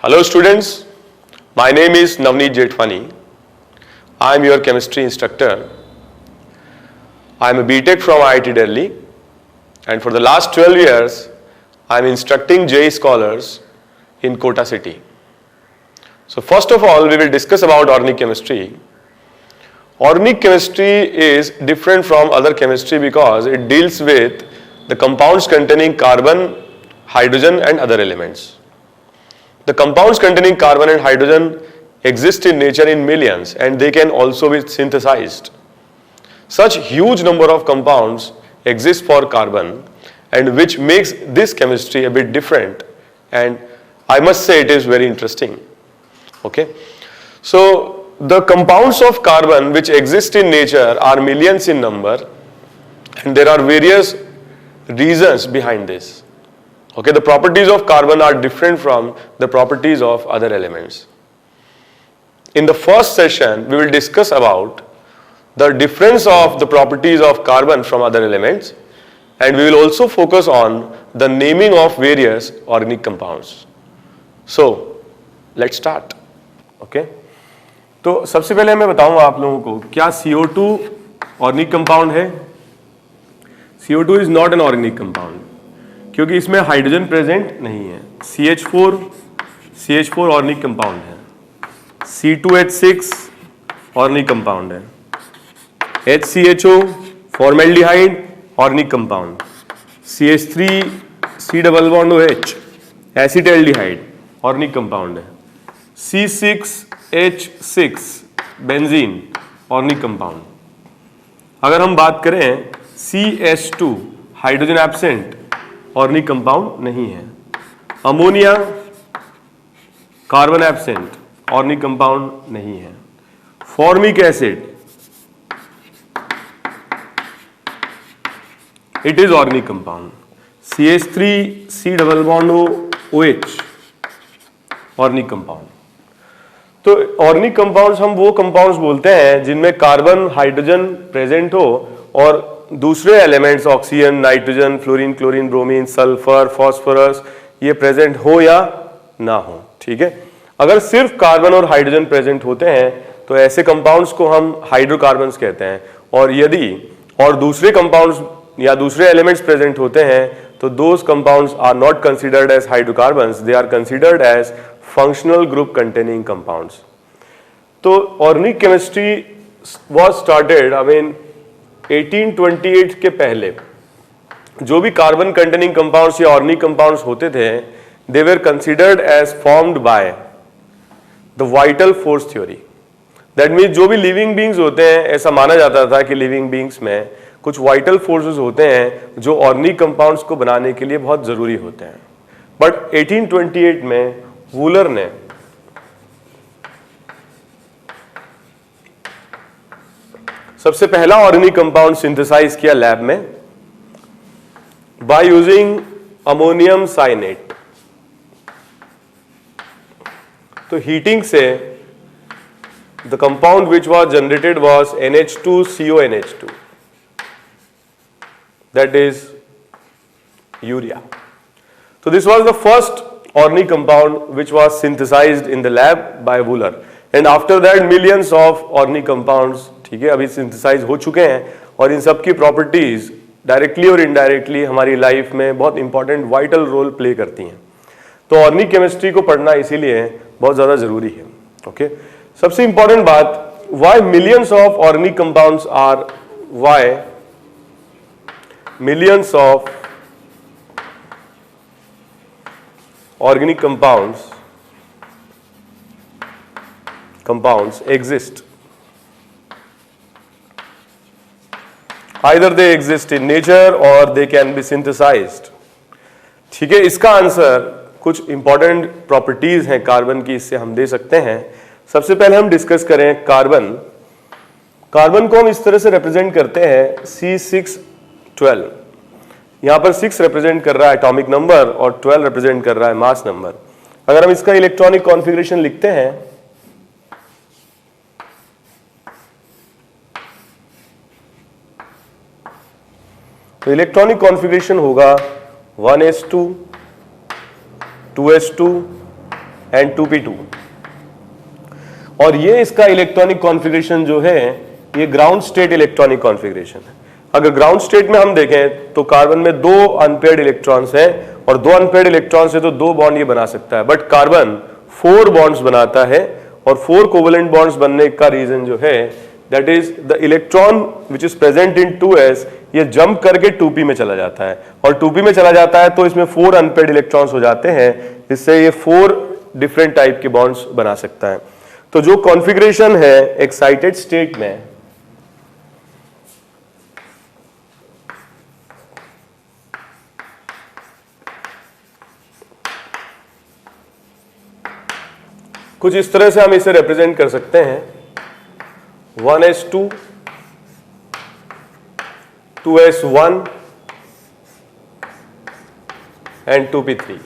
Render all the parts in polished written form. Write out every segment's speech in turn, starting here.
Hello students, my name is Navneet Jethwani. I am your chemistry instructor. I am a BTech from IIT Delhi, and for the last 12 years I am instructing JEE scholars in Kota city. So first of all we will discuss about organic chemistry. Organic chemistry is different from other chemistry because it deals with the compounds containing carbon, hydrogen and other elements. The compounds containing carbon and hydrogen exist in nature in millions and they can also be synthesized. Such huge number of compounds exist for carbon and which makes this chemistry a bit different, and I must say it is very interesting. Okay. So the compounds of carbon which exist in nature are millions in number and there are various reasons behind this. Okay, the properties of carbon are different from the properties of other elements. In the first session, we will discuss about the difference of the properties of carbon from other elements, and we will also focus on the naming of various organic compounds. So, let's start. Okay? तो सबसे पहले मैं बताऊंगा आप लोगों को क्या CO2 organic compound है? CO2 is not an organic compound क्योंकि इसमें हाइड्रोजन प्रेजेंट नहीं है. CH4 ऑर्गेनिक कंपाउंड है. C2H6 ऑर्गेनिक कंपाउंड है. HCHO formaldehyde organic compound. CH3 C double bond OH acetaldehyde organic compound है. C6H6 benzene organic compound. अगर हम बात करें CH2 hydrogen absent organic compound नहीं है. Ammonia carbon absent organic compound नहीं है. Formic acid it is organic compound. CH3 C double bond OH organic compound. तो ऑर्गेनिक कंपाउंड्स हम वो कंपाउंड्स बोलते हैं जिनमें कार्बन हाइड्रोजन प्रेजेंट हो और दूसरे elements oxygen, nitrogen, fluorine, chlorine, bromine, sulphur, phosphorus ये प्रेजेंट हो या ना हो. ठीक है. अगर सिर्फ कार्बन और हाइड्रोजन प्रेजेंट होते हैं तो ऐसे कंपाउंड्स को हम हाइड्रोकार्बन्स कहते हैं, और यदि और दूसरे कंपाउंड्स या दूसरे एलिमेंट्स प्रेजेंट होते हैं तो those compounds are not considered as hydrocarbons, they are considered as functional group containing compounds. तो ऑर्गेनिक केमिस्ट्री वाज स्टार्टेड 1828 के पहले जो भी कार्बन कंटेनिंग कंपाउंड्स या ऑर्गेनिक कंपाउंड्स होते थे they were considered as formed by the vital force theory. That means जो भी लिविंग बींग्स होते हैं ऐसा माना जाता था कि लिविंग बींग्स में कुछ वाइटल फोर्सेस होते हैं जो ऑर्गेनिक कंपाउंड्स को बनाने के लिए बहुत जरूरी होते हैं. बट 1828 में वूलर ने सबसे पहला ऑर्गेनिक कंपाउंड सिंथेसाइज किया लैब में बाय यूजिंग अमोनियम साइनेट. तो हीटिंग से the compound which was generated was NH2CONH2, that is urea. So this was the first organic compound which was synthesized in the lab by Wooler, and after that millions of organic compounds ठीक है अभी synthesise हो चुके हैं और इन सब की properties directly और इनडायरेक्टली हमारी लाइफ में बहुत इंपॉर्टेंट वाइटल रोल प्ले करती हैं. तो ऑर्गेनिक केमिस्ट्री को पढ़ना इसीलिए बहुत ज़्यादा ज़रूरी है. ओके. सबसे इंपॉर्टेंट बात, why millions of organic compounds are why millions of organic compounds exist. Either they exist in nature or they can be synthesized. ठीक है. इसका आंसर कुछ इंपॉर्टेंट प्रॉपर्टीज हैं कार्बन की, इससे हम दे सकते हैं. सबसे पहले हम डिस्कस करें कार्बन. कार्बन को हम इस तरह से रिप्रेजेंट करते हैं C612. यहां पर 6 रिप्रेजेंट कर रहा है एटॉमिक नंबर और 12 रिप्रेजेंट कर रहा है मास नंबर. अगर हम इसका इलेक्ट्रॉनिक कॉन्फ़िगरेशन लिखते हैं तो इलेक्ट्रॉनिक कॉन्फ़िगरेशन होगा 1s2 2s2 एंड 2p2। और ये इसका इलेक्ट्रॉनिक कॉन्फ़िगरेशन जो है ये ग्राउंड स्टेट इलेक्ट्रॉनिक कॉन्फ़िगरेशन है। अगर ग्राउंड स्टेट में हम देखें तो कार्बन में 2 अनपेयर्ड इलेक्ट्रॉन्स हैं और 2 अनपेयर्ड इलेक्ट्रॉन्स है तो 2 बॉन्ड ये बना सकता है, बट कार्बन 4 बॉन्ड्स बनाता है और 4 कोवेलेंट बॉन्ड्स बनने का रीजन जो है that is the electron which is present in 2s ये जंप करके 2p में चला जाता है और 2p में चला जाता है तो इसमें 4 अनपेयर्ड इलेक्ट्रॉन्स हो जाते हैं, इससे ये 4 डिफरेंट टाइप के बॉन्ड्स बना सकता है। तो जो कॉन्फ़िगरेशन है एक्साइटेड स्टेट में कुछ इस तरह से हम इसे रिप्रेजेंट कर सकते हैं 1s2 2s1 एंड 2p3।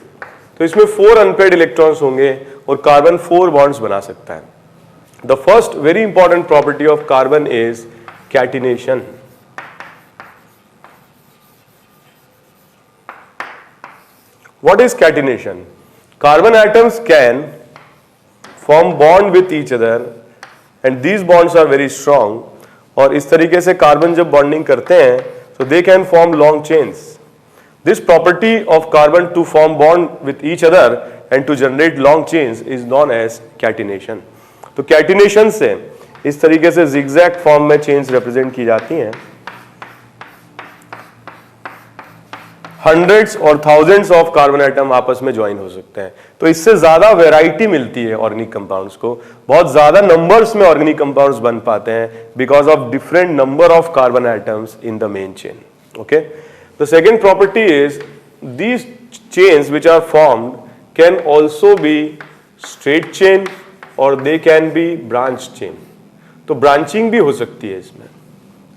तो इसमें 4 अनपेयर्ड इलेक्ट्रॉन्स होंगे और कार्बन 4 बॉन्ड्स बना सकता है। The first very important property of carbon is catenation. What is catenation? Carbon atoms can form bond with each other and these bonds are very strong, और इस तरीके से कार्बन जब बॉन्डिंग करते हैं तो they can form long chains. This property of carbon to form bond with each other and to generate long chains is known as catenation. तो catenation से इस तरीके से zigzag फॉर्म में चेन्स रिप्रेजेंट की जाती हैं। हंड्रेड्स और थाउजेंड्स ऑफ कार्बन एटम आपस में ज्वाइन हो सकते हैं, तो इससे ज्यादा वैरायटी मिलती है ऑर्गेनिक कंपाउंड्स को, बहुत ज्यादा नंबर्स में ऑर्गेनिक कंपाउंड्स बन पाते हैं because of different number of carbon atoms in the main chain. Okay, the second property is these chains which are formed can also be straight chain और they can be branch chain. तो branching भी हो सकती है इसमें,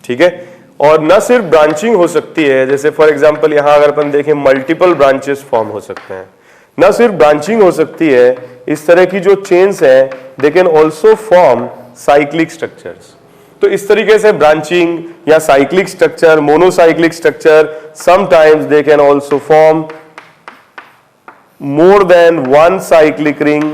ठीक है, और न सिर्फ ब्रांचिंग हो सकती है, जैसे फॉर एग्जांपल यहां अगर अपन देखें मल्टीपल ब्रांचेस फॉर्म हो सकते हैं। न सिर्फ ब्रांचिंग हो सकती है, इस तरह की जो चेन्स हैं they can also form cyclic structures. तो इस तरीके से ब्रांचिंग या cyclic structure, monocyclic structure, sometimes they can also form more than one cyclic ring.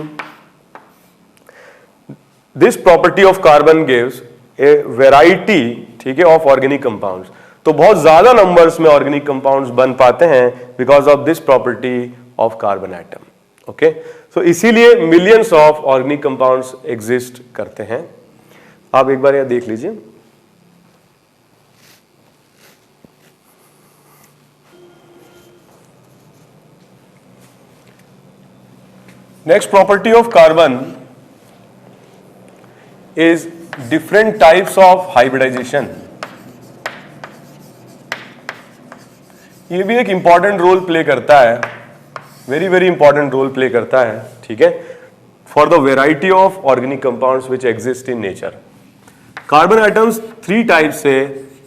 This property of carbon gives a variety, ठीक है, ऑफ ऑर्गेनिक कंपाउंड्स। तो बहुत ज्यादा नंबर्स में ऑर्गेनिक कंपाउंड्स बन पाते हैं because of this property of carbon atom. Okay, so इसीलिए millions of organic compounds exist करते हैं। आप एक बार यह देख लीजिए, next property of carbon is different types of hybridization। ये भी एक इंपॉर्टेंट रोल प्ले करता है, very very important role play करता है, ठीक है, for the variety of organic compounds which exist in nature. Carbon atoms 3 type से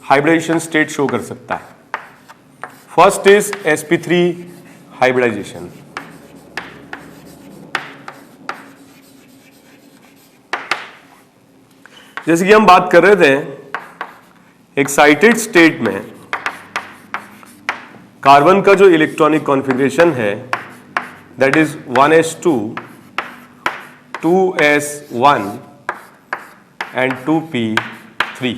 हाइब्रिडाइजेशन स्टेट शो कर सकता है। First is sp3 hybridization. जैसे कि हम बात कर रहे थे एक्साइटेड स्टेट में कार्बन का जो इलेक्ट्रॉनिक कॉन्फ़िगरेशन है that is 1s2 2s1 and 2p3।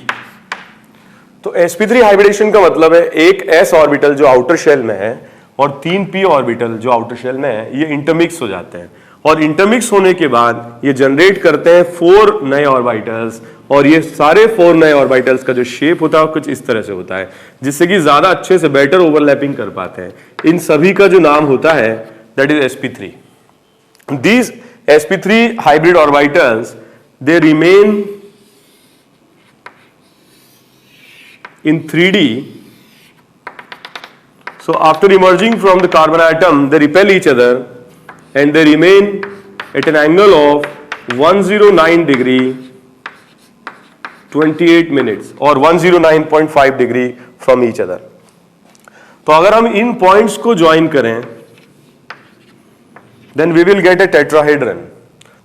तो sp3 हाइब्रिडेशन का मतलब है एक s ऑर्बिटल जो आउटर शेल में है और 3 p ऑर्बिटल जो आउटर शेल में है, ये इंटरमिक्स हो जाते हैं और इंटरमिक्स होने के बाद ये जनरेट करते हैं 4 नए ऑर्बिटल्स, और ये सारे 4 नए ऑर्बिटल्स का जो शेप होता है कुछ इस तरह से होता है जिससे कि ज्यादा अच्छे से बेटर ओवरलैपिंग कर पाते हैं। इन सभी का जो नाम होता है that is sp3। These sp3 hybrid orbitals they remain in 3D। So after emerging from the carbon atom, they repel each other and they remain at an angle of 109 degree 28 minutes or 109.5 degree from each other। तो अगर हम इन points को join करें then we will get a tetrahedron।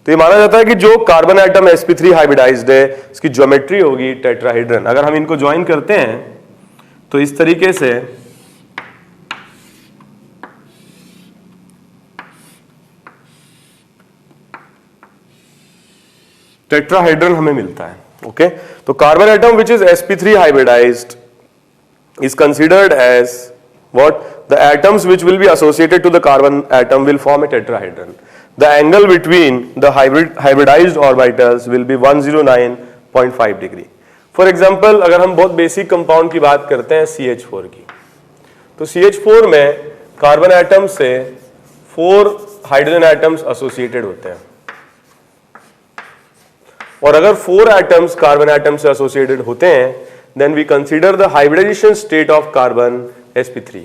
तो ये माना जाता है कि जो कार्बन एटम sp3 हाइब्रिडाइज्ड है इसकी ज्योमेट्री होगी टेट्राहेड्रन। अगर हम इनको ज्वाइन करते हैं तो इस तरीके से टेट्राहेड्रल हमें मिलता है। ओके, तो carbon atom which is sp3 hybridized is considered as what? The atoms which will be associated to the carbon atom will form a tetrahedron. The angle between the hybridized orbitals will be 109.5 degree. For example, अगर हम बहुत basic compound की बात करते हैं CH4 की, तो CH4 में कार्बन एटम से 4 हाइड्रोजन एटम्स एसोसिएटेड होते हैं, और अगर 4 एटम्स कार्बन एटम से एसोसिएटेड होते हैं, then we consider the hybridization state of carbon sp3.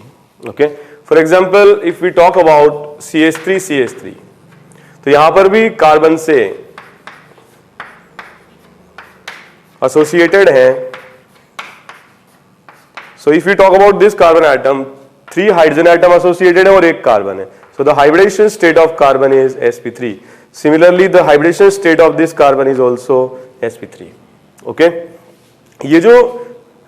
Okay, for example, if we talk about CH3 तो यहां पर भी कार्बन से एसोसिएटेड है। so if we talk about this carbon atom, 3 hydrogen atom associated है और 1 कार्बन है, so the hybridization state of carbon is sp3. Similarly, the hybridization state of this carbon is also sp3. Okay, ये जो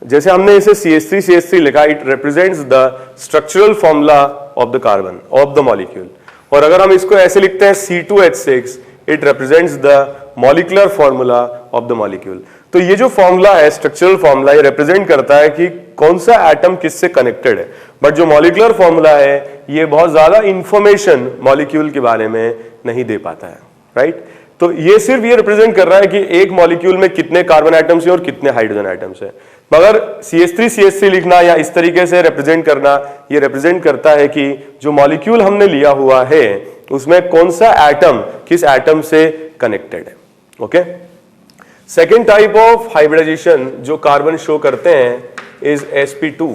जैसे हमने इसे CH3 लिखा, it represents the structural formula of the carbon of the molecule, और अगर हम इसको ऐसे लिखते हैं C2H6, it represents the molecular formula of the molecule. तो ये जो फॉर्मूला है, स्ट्रक्चरल फॉर्मूला, ये रिप्रेजेंट करता है कि कौन सा एटम किससे कनेक्टेड है, बट जो मॉलिक्यूलर फॉर्मूला है ये बहुत ज्यादा इंफॉर्मेशन मॉलिक्यूल के बारे में नहीं दे पाता है, राइट? तो ये सिर्फ ये रिप्रेजेंट कर रहा है कि एक मॉलिक्यूल में कितने कार्बन एटम्स हैं और कितने हाइड्रोजन एटम्स हैं, मगर CH3 लिखना या इस तरीके से रिप्रेजेंट करना, ये रिप्रेजेंट करता है कि जो मॉलिक्यूल हमने लिया हुआ है उसमें कौन सा एटम किस एटम से कनेक्टेड है। Okay, second type of hybridization जो कार्बन शो करते हैं इज sp2।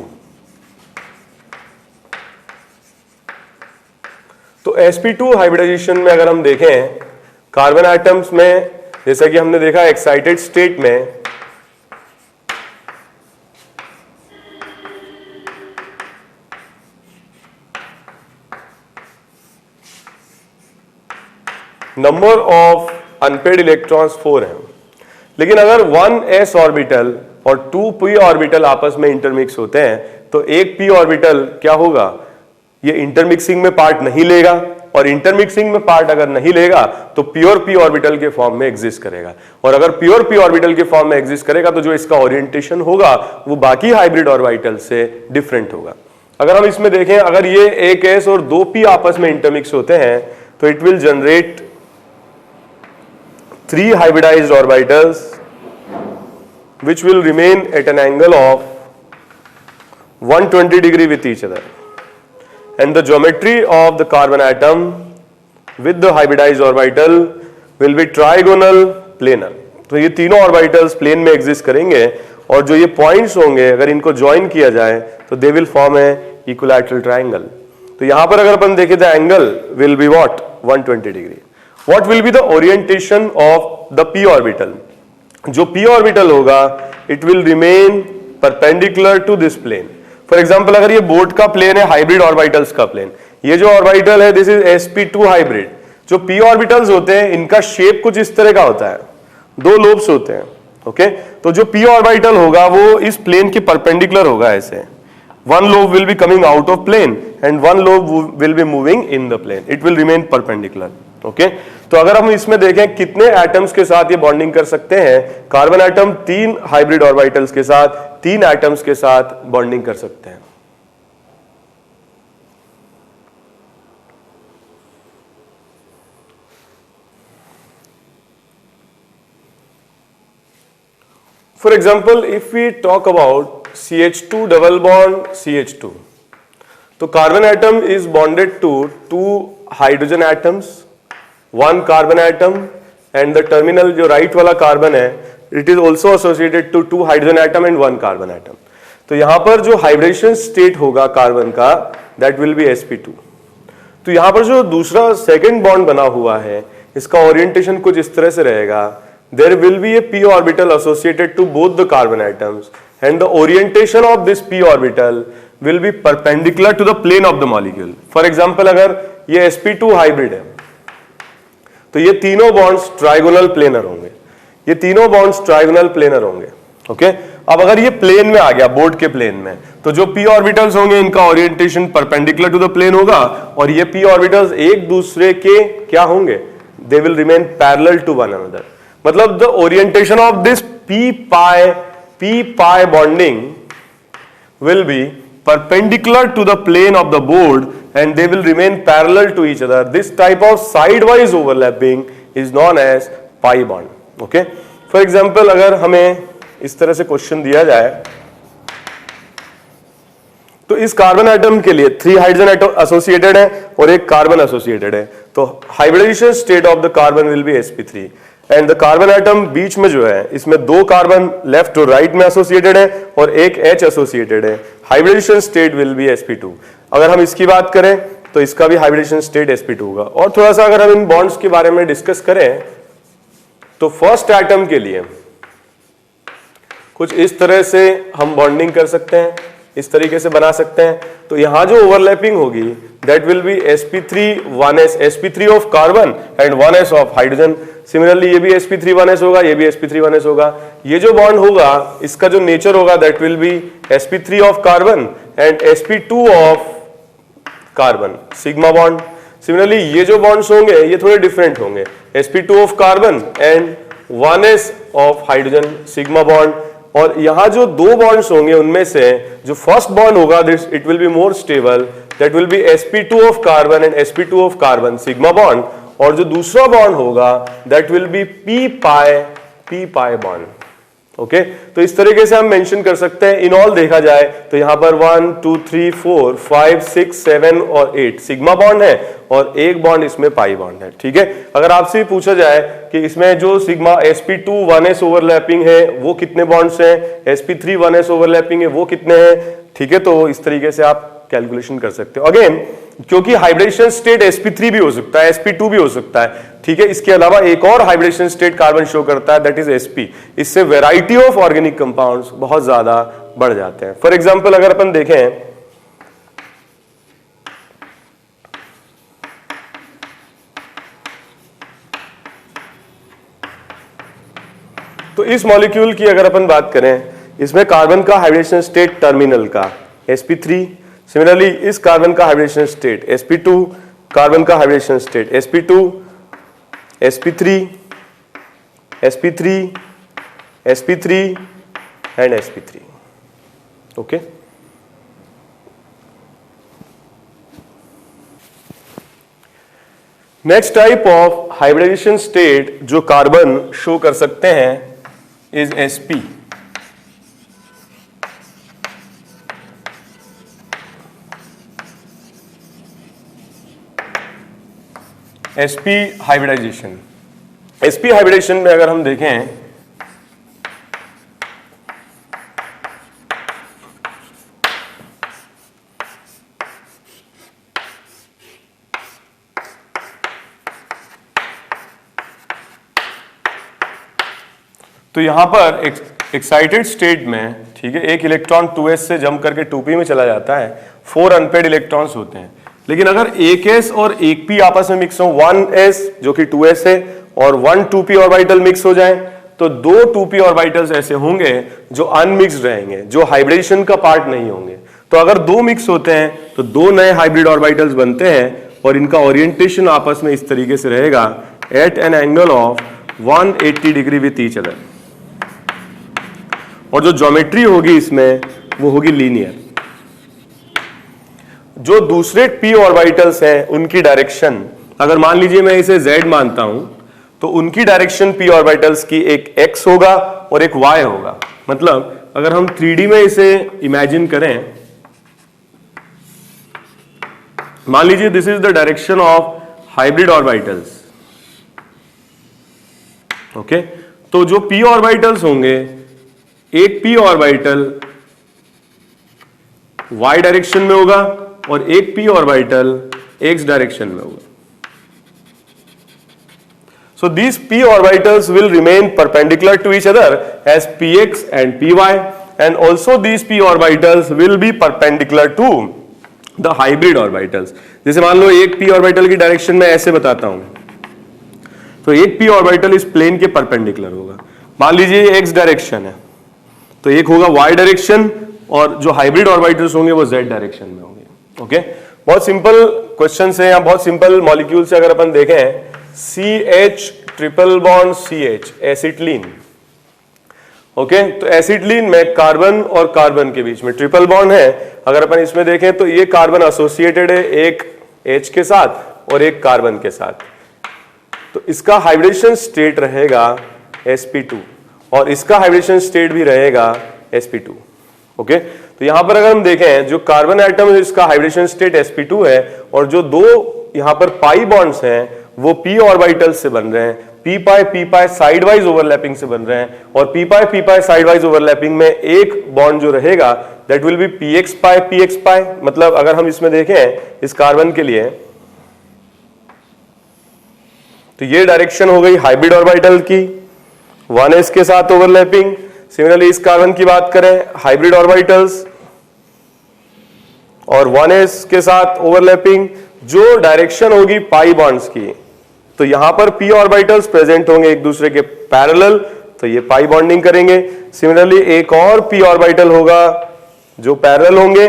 तो sp2 हाइब्रिडाइजेशन में अगर हम देखें, कार्बन एटम्स में जैसा कि हमने देखा एक्साइटेड स्टेट में नंबर ऑफ अनपेड इलेक्ट्रॉन्स 4 हैं, लेकिन अगर 1s ऑर्बिटल और 2p ऑर्बिटल आपस में इंटरमिक्स होते हैं तो एक p ऑर्बिटल क्या होगा, ये इंटरमिक्सिंग में पार्ट नहीं लेगा, और इंटरमिक्सिंग में पार्ट अगर नहीं लेगा तो प्योर p ऑर्बिटल के फॉर्म में एग्जिस्ट करेगा, और अगर प्योर p ऑर्बिटल के फॉर्म में एग्जिस्ट करेगा तो जो इसका ओरिएंटेशन होगा वो बाकी हाइब्रिड ऑर्बिटल से डिफरेंट होगा। अगर हम इसमें देखें, अगर ये 1s और 2p आपस में इंटरमिक्स होते हैं तो it will generate 3 hybridized orbitals which will remain at an angle of 120 degree with each other, and the geometry of the carbon atom with the hybridized orbital will be trigonal planar। तो ये तीनों orbitals plane में exist करेंगे, और जो ये points होंगे अगर इनको ज्वाइन किया जाए तो they will form A equilateral triangle. तो यहां पर अगर अपन देखें, the angle will be what, 120 degree. What will be the orientation of the p orbital? जो p orbital होगा it will remain perpendicular to this plane. For example, अगर ये board का प्लेन है, हाइब्रिड ऑर्बिटल्स का प्लेन, ये जो orbital है दिस इज sp2 हाइब्रिड। जो p ऑर्बिटल्स होते हैं इनका शेप कुछ इस तरह का होता है, 2 लोब्स होते हैं। ओके, तो जो p ऑर्बिटल होगा वो इस प्लेन के परपेंडिकुलर होगा ऐसे, one lobe will be coming out of plane and one lobe will be moving in the plane, it will remain perpendicular। Okay, तो अगर हम इसमें देखें कितने एटम्स के साथ ये बॉन्डिंग कर सकते हैं, कार्बन एटम 3 हाइब्रिड ऑर्बिटल्स के साथ 3 एटम्स के साथ बॉन्डिंग कर सकते हैं। For example, if we talk about CH2 double bond CH2, तो carbon atom is bonded to 2 hydrogen atoms, 1 carbon atom, and the terminal जो राइट वाला कार्बन है it is also associated to 2 hydrogen atom and 1 carbon atom. तो यहां पर जो hybridization state होगा carbon का दैट विल बी sp2। तो यहां पर जो दूसरा सेकेंड बॉन्ड बना हुआ है इसका ओरिएंटेशन कुछ इस तरह से रहेगा, there will be a p orbital associated to both the carbon atoms and the orientation of this p orbital will be perpendicular to the plane of the molecule. For example, अगर ये sp2 hybrid है तो ये तीनों bonds trigonal planar होंगे, ये तीनों bonds trigonal planar होंगे। ओके, अब अगर ये प्लेन में आ गया, बोर्ड के प्लेन में, तो जो p ऑर्बिटल्स होंगे इनका orientation perpendicular to the plane होगा, और ये p ऑर्बिटल्स एक दूसरे के क्या होंगे, they will remain parallel to one another. मतलब the orientation of this p pi bonding will be perpendicular to the plane of the board and they will remain parallel to each other. This type of sidewise overlapping is known as pi bond. Okay? For example, अगर हमें इस तरह से question दिया जाए तो इस carbon atom के लिए 3 हाइड्रोजन एटम एसोसिएटेड है और एक कार्बन एसोसिएटेड है, तो hybridisation state of the carbon will be sp3 and the carbon atom बीच में जो है इसमें 2 कार्बन लेफ्ट और राइट में एसोसिएटेड है और एक H एसोसिएटेड है, hybridisation state will be sp2. अगर हम इसकी बात करें तो इसका भी हाइब्रिडाइजेशन स्टेट sp2 होगा. और थोड़ा सा अगर हम इन बॉन्ड्स के बारे में डिस्कस करें तो फर्स्ट एटम के लिए कुछ इस तरह से हम बॉन्डिंग कर सकते हैं, इस तरीके से बना सकते हैं. तो यहां जो ओवरलैपिंग होगी that will be sp3 1s, sp3 of carbon and 1s of hydrogen. Similarly ये भी sp3 1s होगा, ये भी sp3 1s होगा. ये जो बॉन्ड होगा इसका जो नेचर होगा that will be sp3 of carbon and sp2 of carbon, sigma bond. Similarly ये जो बॉन्ड्स होंगे ये थोड़े डिफरेंट होंगे, sp2 of carbon and 1s of hydrogen, sigma bond. और यहां जो 2 बॉन्ड्स होंगे उनमें से जो फर्स्ट बॉन्ड होगा this it will be more stable, that will be sp2 of carbon and sp2 of carbon, sigma bond. और जो दूसरा बॉन्ड होगा that will B p pi bond. Okay, तो इस तरीके से हम मेंशन कर सकते हैं. इन ऑल देखा जाए तो यहां पर 1 2 3 4 5 6 7 और 8 सिग्मा बॉन्ड है और एक बॉन्ड इसमें पाई बॉन्ड है. ठीक है, अगर आपसे पूछा जाए कि इसमें जो सिग्मा sp2 1s ओवरलैपिंग है वो कितने बॉन्ड्स हैं, sp3 1s ओवरलैपिंग है वो कितने हैं, ठीक है, तो इस तरीके से आप कैलकुलेशन कर सकते हो. अगेन क्योंकि हाइब्रिडेशन स्टेट sp3 भी हो सकता है, sp2 भी हो सकता है, ठीक है. इसके अलावा एक और हाइब्रिडेशन स्टेट कार्बन शो करता है दैट इज sp. इससे वैरायटी ऑफ ऑर्गेनिक कंपाउंड्स बहुत ज्यादा बढ़ जाते हैं. फॉर एग्जांपल अगर अपन देखें तो इस मॉलिक्यूल की अगर अपन बात करें, इसमें कार्बन का हाइब्रिडेशन स्टेट टर्मिनल का sp3, सिमिलरली इस कार्बन का हाइब्रिडेशन स्टेट sp2, कार्बन का hybridization state sp2, sp3, sp3, sp3 and sp3. Okay, next type of hybridization state जो कार्बन शो कर सकते हैं is sp. sp hybridization. sp hybridization में अगर हम देखें तो यहां पर एक्साइटेड स्टेट में, ठीक है, एक इलेक्ट्रॉन 2s से जंप करके 2p में चला जाता है, 4 अनपेड इलेक्ट्रॉन्स होते हैं. लेकिन अगर एक s और एक p आपस में मिक्स हो, 1s जो कि 2s है और 1 2p ऑर्बिटल मिक्स हो जाए तो 2 2p ऑर्बिटल्स ऐसे होंगे जो अनमिक्स्ड रहेंगे, जो हाइब्रिडेशन का पार्ट नहीं होंगे. तो अगर 2 मिक्स होते हैं तो 2 नए हाइब्रिड ऑर्बिटल्स बनते हैं और इनका ओरिएंटेशन आपस में इस तरीके से रहेगा at an angle of 180 degree with each other. और जो ज्योमेट्री होगी इसमें वो होगी लीनियर. जो दूसरे p ऑर्बिटल्स हैं उनकी डायरेक्शन, अगर मान लीजिए मैं इसे z मानता हूं तो उनकी डायरेक्शन p ऑर्बिटल्स की एक x होगा और एक y होगा. मतलब अगर हम 3D में इसे इमेजिन करें, मान लीजिए this is the direction of hybrid orbitals. Okay, तो जो p ऑर्बिटल्स होंगे, एक p ऑर्बिटल y डायरेक्शन में होगा और एक p ऑर्बिटल x डायरेक्शन में होगा. So these p orbitals will remain perpendicular to each other as px and py, and also these p orbitals will be perpendicular to the hybrid orbitals. जैसे मान लो एक p orbital की direction में ऐसे बताता हूं, तो एक p ऑर्बिटल इस प्लेन के परपेंडिकुलर होगा. मान लीजिए x डायरेक्शन है तो एक होगा y डायरेक्शन और जो हाइब्रिड ऑर्बिटल्स होंगे वो z डायरेक्शन में होंगे. ओके, बहुत सिंपल क्वेश्चन है या बहुत सिंपल मॉलिक्यूल से अगर अपन देखें CH triple bond CH, acetylene. Okay, तो एसिटिलीन में कार्बन और कार्बन के बीच में ट्रिपल बॉन्ड है। अगर अपन इसमें देखें तो ये कार्बन एसोसिएटेड है एक H के साथ और एक कार्बन के साथ, तो इसका हाइब्रिडेशन स्टेट रहेगा sp2 और इसका हाइब्रिडेशन स्टेट भी रहेगा sp2। ओके, तो यहां पर अगर हम देखें जो कार्बन एटम है इसका हाइब्रिडेशन स्टेट sp2 है और जो दो यहां पर पाई बॉन्ड्स हैं वो p ऑर्बिटल से बन रहे हैं, p पाई साइड वाइज ओवरलैपिंग से बन रहे हैं और p पाई साइड वाइज ओवरलैपिंग में एक बॉन्ड जो रहेगा दैट विल बी px पाई। मतलब अगर हम इसमें देखें इस कार्बन के लिए तो ये डायरेक्शन हो गई हाइब्रिड ऑर्बिटल की, 1s के साथ ओवरलैपिंग। सिमिलरली इस कार्बन की बात करें, हाइब्रिड ऑर्बिटल्स और 1s के साथ ओवरलैपिंग, जो डायरेक्शन होगी पाई बॉन्ड्स की, तो यहां पर p ऑर्बिटल्स प्रेजेंट होंगे एक दूसरे के पैरेलल, तो ये पाई बॉन्डिंग करेंगे। सिमिलरली एक और p ऑर्बिटल होगा जो पैरेलल होंगे,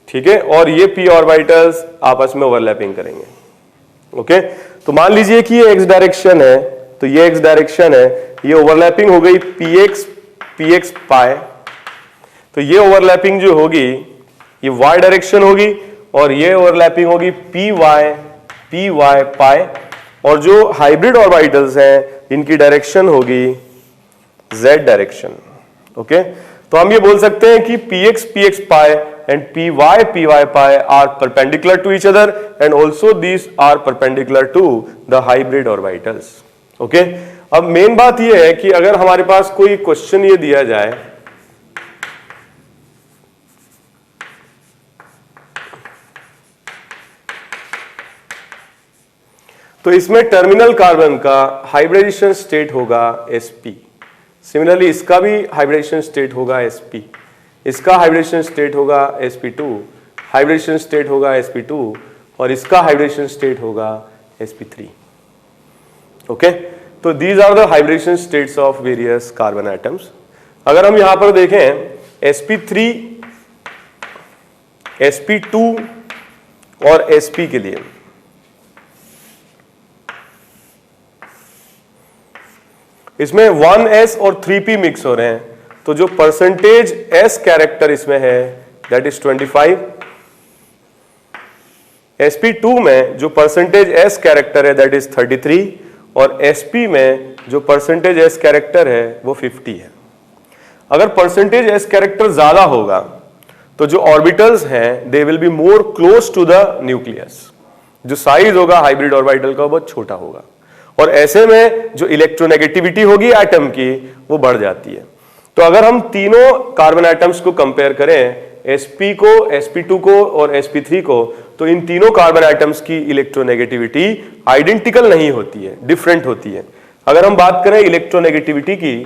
ठीक है, और ये p ऑर्बिटल्स आपस में ओवरलैपिंग करेंगे। ओके, तो मान लीजिए कि ये x डायरेक्शन है, तो ये x डायरेक्शन है, ये ओवरलैपिंग हो गई px पाई, तो ये ओवरलैपिंग जो होगी ये y डायरेक्शन होगी और ये ओवरलैपिंग होगी py पाई, और जो हाइब्रिड ऑर्बिटल्स हैं इनकी डायरेक्शन होगी z डायरेक्शन। ओके, तो हम ये बोल सकते हैं कि px pi and py pi are perpendicular to each other and also these are perpendicular to the hybrid orbitals। Okay, अब मेन बात यह है कि अगर हमारे पास कोई क्वेश्चन ये दिया जाए तो इसमें टर्मिनल कार्बन का हाइब्रिडेशन स्टेट होगा sp, सिमिलरली इसका भी हाइब्रिडेशन स्टेट होगा sp, इसका हाइब्रिडेशन स्टेट होगा sp2, हाइब्रिडेशन स्टेट होगा sp2 और इसका हाइब्रिडेशन स्टेट होगा sp3। ओके, तो these are the hybridization states of various carbon atoms. अगर हम यहां पर देखें sp3, sp2 और sp के लिए, इसमें 1s और 3p मिक्स हो रहे हैं, तो जो परसेंटेज s कैरेक्टर इसमें है दैट इज 25। sp2 में जो परसेंटेज s कैरेक्टर है दैट इज 33 और sp में जो परसेंटेज s कैरेक्टर है वो 50 है। अगर परसेंटेज s कैरेक्टर ज्यादा होगा तो जो ऑर्बिटल्स हैं they will be more close to the nucleus, जो साइज होगा हाइब्रिड ऑर्बिटल का बहुत छोटा होगा और ऐसे में जो इलेक्ट्रोनेगेटिविटी होगी एटम की वो बढ़ जाती है। तो अगर हम तीनों कार्बन एटम्स को कंपेयर करें, sp को, sp2 को और sp3 को, तो इन तीनों कार्बन एटम्स की इलेक्ट्रोनेगेटिविटी आइडेंटिकल नहीं होती है, डिफरेंट होती है। अगर हम बात करें इलेक्ट्रोनेगेटिविटी की,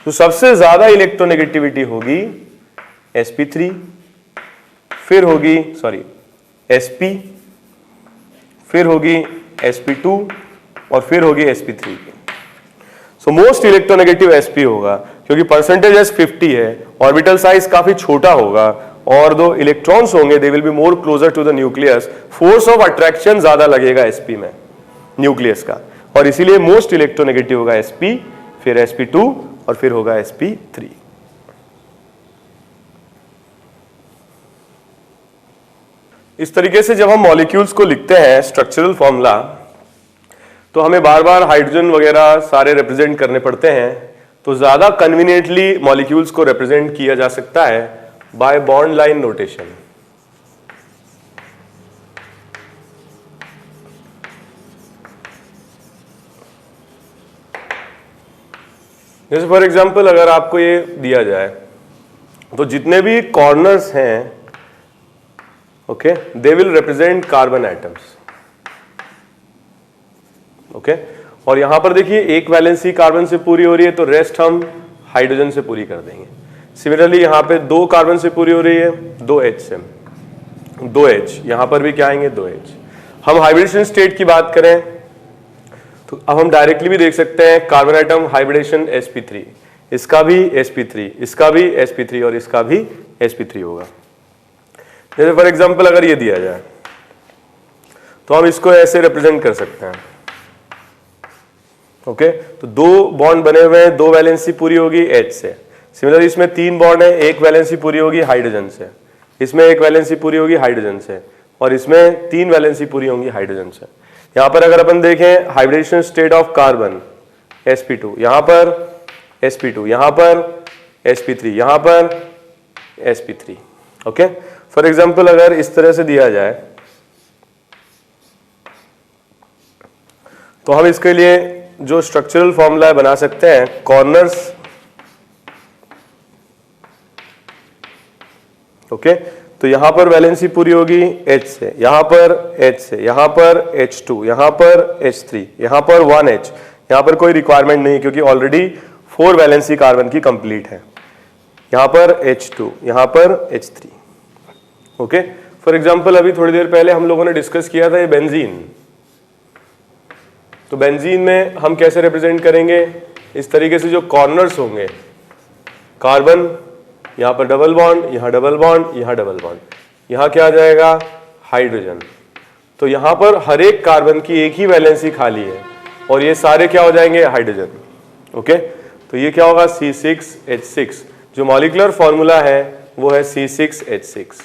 तो सबसे ज्यादा इलेक्ट्रोनेगेटिविटी होगी sp3, फिर होगी sp, फिर होगी sp2 और फिर होगी sp3 की। सो मोस्ट इलेक्ट्रोनेगेटिव sp होगा क्योंकि परसेंटेज s 50 है, ऑर्बिटल साइज काफी छोटा होगा और दो इलेक्ट्रॉन्स होंगे they will be more closer to the nucleus, force of attraction ज्यादा लगेगा sp में न्यूक्लियस का, और इसीलिए मोस्ट इलेक्ट्रोनेगेटिव होगा sp, फिर sp2 और फिर होगा sp3। इस तरीके से जब हम मॉलिक्यूल्स को लिखते हैं स्ट्रक्चरल फॉर्मूला, तो हमें बार बार हाइड्रोजन वगैरह सारे रिप्रेजेंट करने पड़ते हैं, तो ज्यादा कन्वीनियंटली मॉलिक्यूल्स को रिप्रेजेंट किया जा सकता है बाय बॉन्ड लाइन नोटेशन। जैसे फॉर एग्जांपल अगर आपको ये दिया जाए तो जितने भी कॉर्नर्स हैं, okay, they will represent carbon atoms. Okay, और यहां पर देखिए एक वैलेंसी कार्बन से पूरी हो रही है तो रेस्ट हम हाइड्रोजन से पूरी कर देंगे। सिमिलरली यहां पे 2 कार्बन से पूरी हो रही है 2H से, 2H, यहां पर भी क्या आएंगे 2H। हम हाइब्रिडेशन स्टेट की बात करें तो अब हम डायरेक्टली भी देख सकते हैं कार्बन एटम हाइब्रिडेशन sp3, इसका भी sp3, इसका भी sp3 और इसका भी sp3 होगा। जैसे फॉर एग्जांपल अगर ये दिया जाए तो हम इसको ऐसे रिप्रेजेंट कर सकते हैं। ओके, तो 2 बॉन्ड बने हुए हैं, 2 वैलेंसी पूरी होगी H से। सिमिलरली इसमें 3 बॉन्ड है, 1 वैलेंसी पूरी होगी हाइड्रोजन से, इसमें 1 वैलेंसी पूरी होगी हाइड्रोजन से, और इसमें 3 वैलेंसी पूरी होंगी हाइड्रोजन से। यहां पर अगर अपन देखें hybridisation state of carbon sp2, यहां पर sp2, यहां पर sp3, यहां पर sp3। ओके, फॉर एग्जांपल अगर इस तरह से दिया जाए तो हम इसके लिए जो स्ट्रक्चरल फॉर्मूला बना सकते हैं, कॉर्नर्स। ओके, तो यहां पर वैलेंसी पूरी होगी H से, यहां पर H से, यहां पर H2, यहां पर H3, यहां पर 1H। यहां पर कोई रिक्वायरमेंट नहीं क्योंकि ऑलरेडी 4 वैलेंसी कार्बन की कंप्लीट है। यहां पर H2, यहां पर H3। ओके, फॉर एग्जांपल अभी थोड़ी देर पहले हम लोगों ने डिस्कस किया था ये बेंजीन। तो बेंजीन में हम कैसे रिप्रेजेंट करेंगे, इस तरीके से जो कॉर्नर्स होंगे, कार्बन यहां पर डबल बॉन्ड, यहां डबल बॉन्ड, यहां डबल बॉन्ड, यहां क्या आ जाएगा हाइड्रोजन। तो यहां पर हर एक कार्बन की एक ही वैलेंसी खाली है और ये सारे क्या हो जाएंगे हाइड्रोजन। ओके, तो ये क्या होगा C6H6, जो मॉलिक्यूलर फॉर्मूला है वो है C6H6।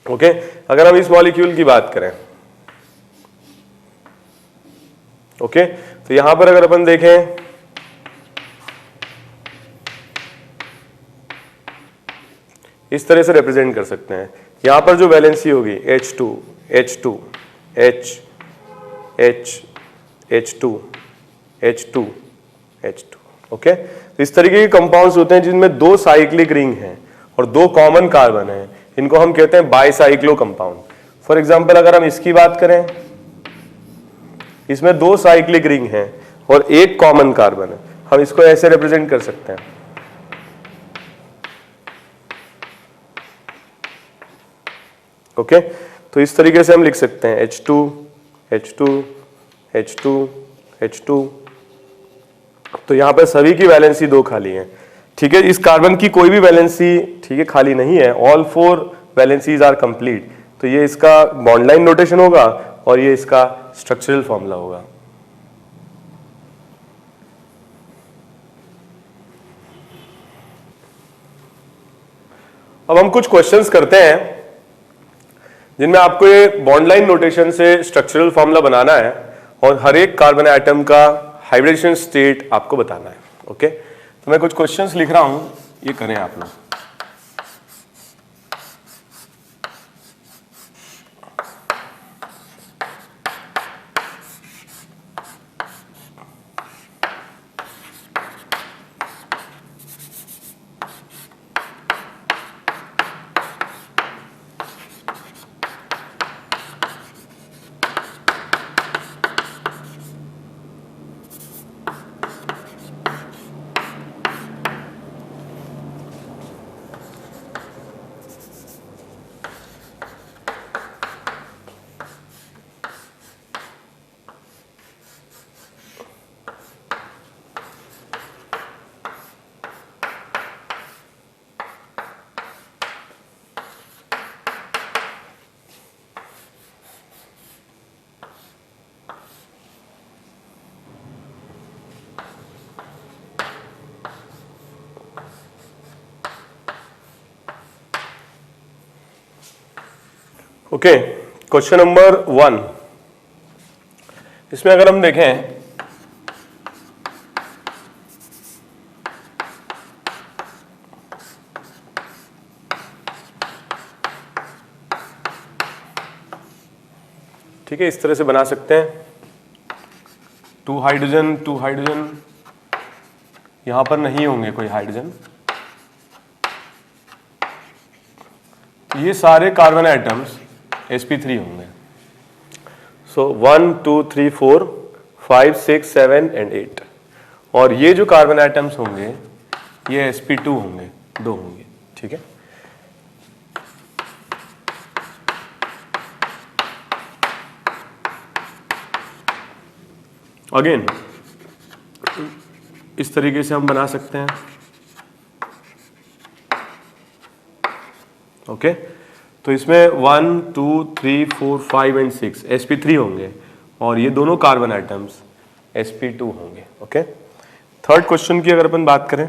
ओके, अगर हम इस मॉलिक्यूल की बात करें, ओके, तो यहां पर अगर अपन देखें इस तरह से रिप्रेजेंट कर सकते हैं। यहां पर जो वैलेंसी होगी H2, H2, H, H, H2, H2, H2। Okay, तो इस तरीके के कंपाउंड्स होते हैं जिनमें 2 साइक्लिक रिंग हैं और 2 कॉमन कार्बन हैं। इनको हम कहते हैं बाइसाइक्लो कंपाउंड। फॉर एग्जांपल अगर हम इसकी बात करें, इसमें 2 साइक्लिक रिंग हैं और 1 कॉमन कार्बन है। हम इसको ऐसे रिप्रेजेंट कर सकते हैं। ओके, तो इस तरीके से हम लिख सकते हैं H2, H2, H2, H2। तो यहां पर सभी की वैलेंसी 2 खाली है। ठीक है, इस कार्बन की कोई भी वैलेंसी ठीक है खाली नहीं है, ऑल 4 वैलेंसीज आर कंप्लीट। तो ये इसका बॉन्ड लाइन नोटेशन होगा और ये इसका स्ट्रक्चरल फॉर्मूला होगा। अब हम कुछ क्वेश्चंस करते हैं जिनमें आपको ये बॉन्ड लाइन नोटेशन से स्ट्रक्चरल फॉर्मूला बनाना है और हर एक कार्बन एटम का हाइब्रिडेशन स्टेट आपको बताना है। ओके, तो मैं कुछ क्वेश्चंस लिख रहा हूं, ये करें आप लोग। ओके, क्वेश्चन नंबर 1, इसमें अगर हम देखें ठीक है, इस तरह से बना सकते हैं 2 हाइड्रोजन 2 हाइड्रोजन, यहां पर नहीं होंगे कोई हाइड्रोजन। ये सारे कार्बन एटम्स sp3 होंगे। सो 1 2 3 4 5 6 7 एंड 8। और ये जो कार्बन एटम्स होंगे ये sp2 होंगे, 2 होंगे। ठीक है, अगेन इस तरीके से हम बना सकते हैं। ओके, तो तो इसमें 1 2 3 4 5 एंड 6 sp3 होंगे और ये दोनों कार्बन आइटम्स sp2 होंगे। ओके, थर्ड क्वेश्चन की अगर अपन बात करें,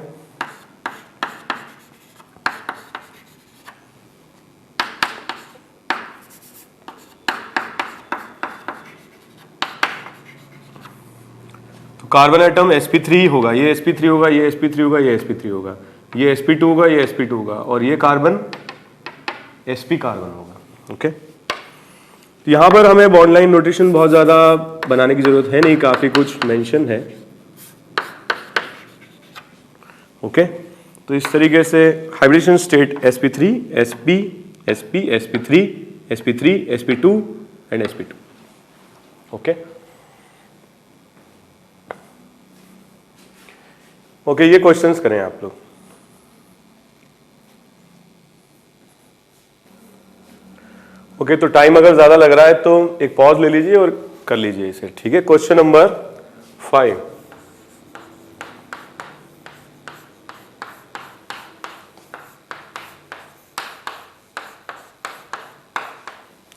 तो कार्बन आइटम sp3 होगा, ये sp3 होगा, ये sp3 होगा, ये sp3 होगा, ये sp2 होगा, ये sp2 होगा और ये कार्बन sp कार्बन होगा। ओके, तो यहां पर हमें बॉन्ड लाइन नोटेशन बहुत ज्यादा बनाने की जरूरत है नहीं, काफी कुछ मेंशन है। ओके, तो इस तरीके से hybridization state sp3 sp sp sp3 sp3 sp2 and sp2। Okay okay, ये क्वेश्चंस करें आप लोग। ओके, तो टाइम अगर ज्यादा लग रहा है तो एक पॉज ले लीजिए और कर लीजिए इसे। ठीक है, क्वेश्चन नंबर 5।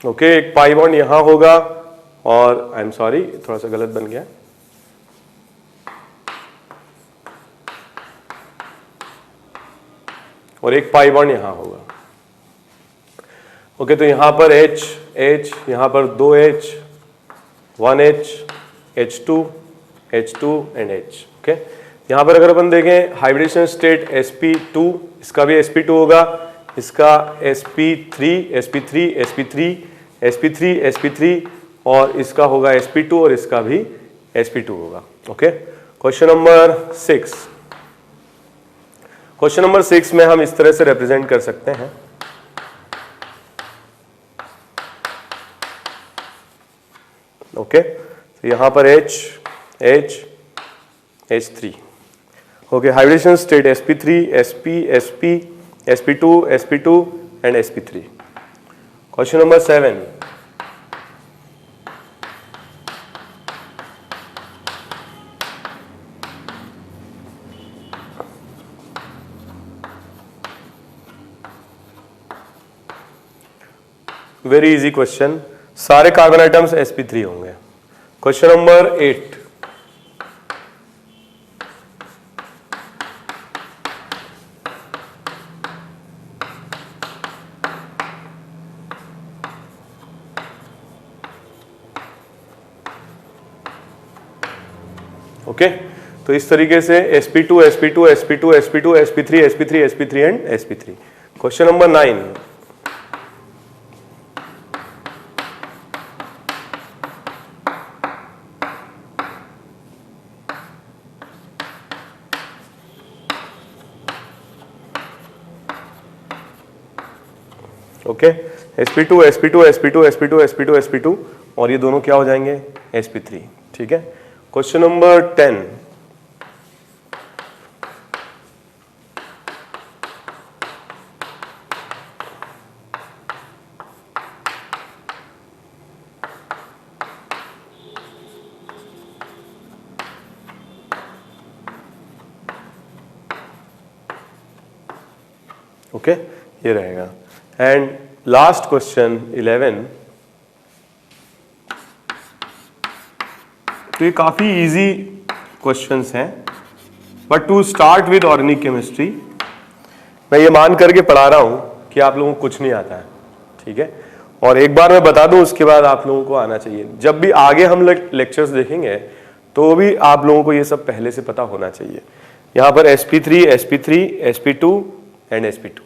ओके, एक पाई बॉन्ड यहां होगा और आई एम सॉरी थोड़ा सा गलत बन गया, और एक पाई बॉन्ड यहां होगा। ओके, तो यहां पर H H, यहां पर 2H 1H H2 H2 and H। Okay, यहां पर अगर अपन देखें हाइब्रिडेशन स्टेट sp2, इसका भी sp2 होगा, इसका sp3 sp3 sp3 sp3 sp3 और इसका होगा sp2 और इसका भी sp2 होगा। Okay, question number 6। Question number 6 में हम इस तरह से रिप्रेजेंट कर सकते हैं। ओके, तो यहां पर H H H3। Okay, hybridization state sp3 sp sp sp2 sp2 and sp3। Question number 7। Very easy question, सारे कार्बन आइटम्स sp3 होंगे। Question number 8। ओके, तो इस तरीके से sp2 sp2 sp2 sp2 sp3 sp3 sp3 and sp3। Question number 9। Okay, sp2 sp2 sp2 sp2 sp2 sp2 और ये दोनों क्या हो जाएंगे sp3। ठीक है, क्वेश्चन नंबर 10। ओके, ये रहेगा। And last question 11। तो ये काफी इजी क्वेश्चंस हैं, but to start with organic chemistry मैं ये मान करके पढ़ा रहा हूं कि आप लोगों को कुछ नहीं आता है। ठीक है, और एक बार मैं बता दूं उसके बाद आप लोगों को आना चाहिए। जब भी आगे हम लेक्चर्स देखेंगे तो भी आप लोगों को ये सब पहले से पता होना चाहिए। यहां पर sp3 sp3 sp2 and sp2।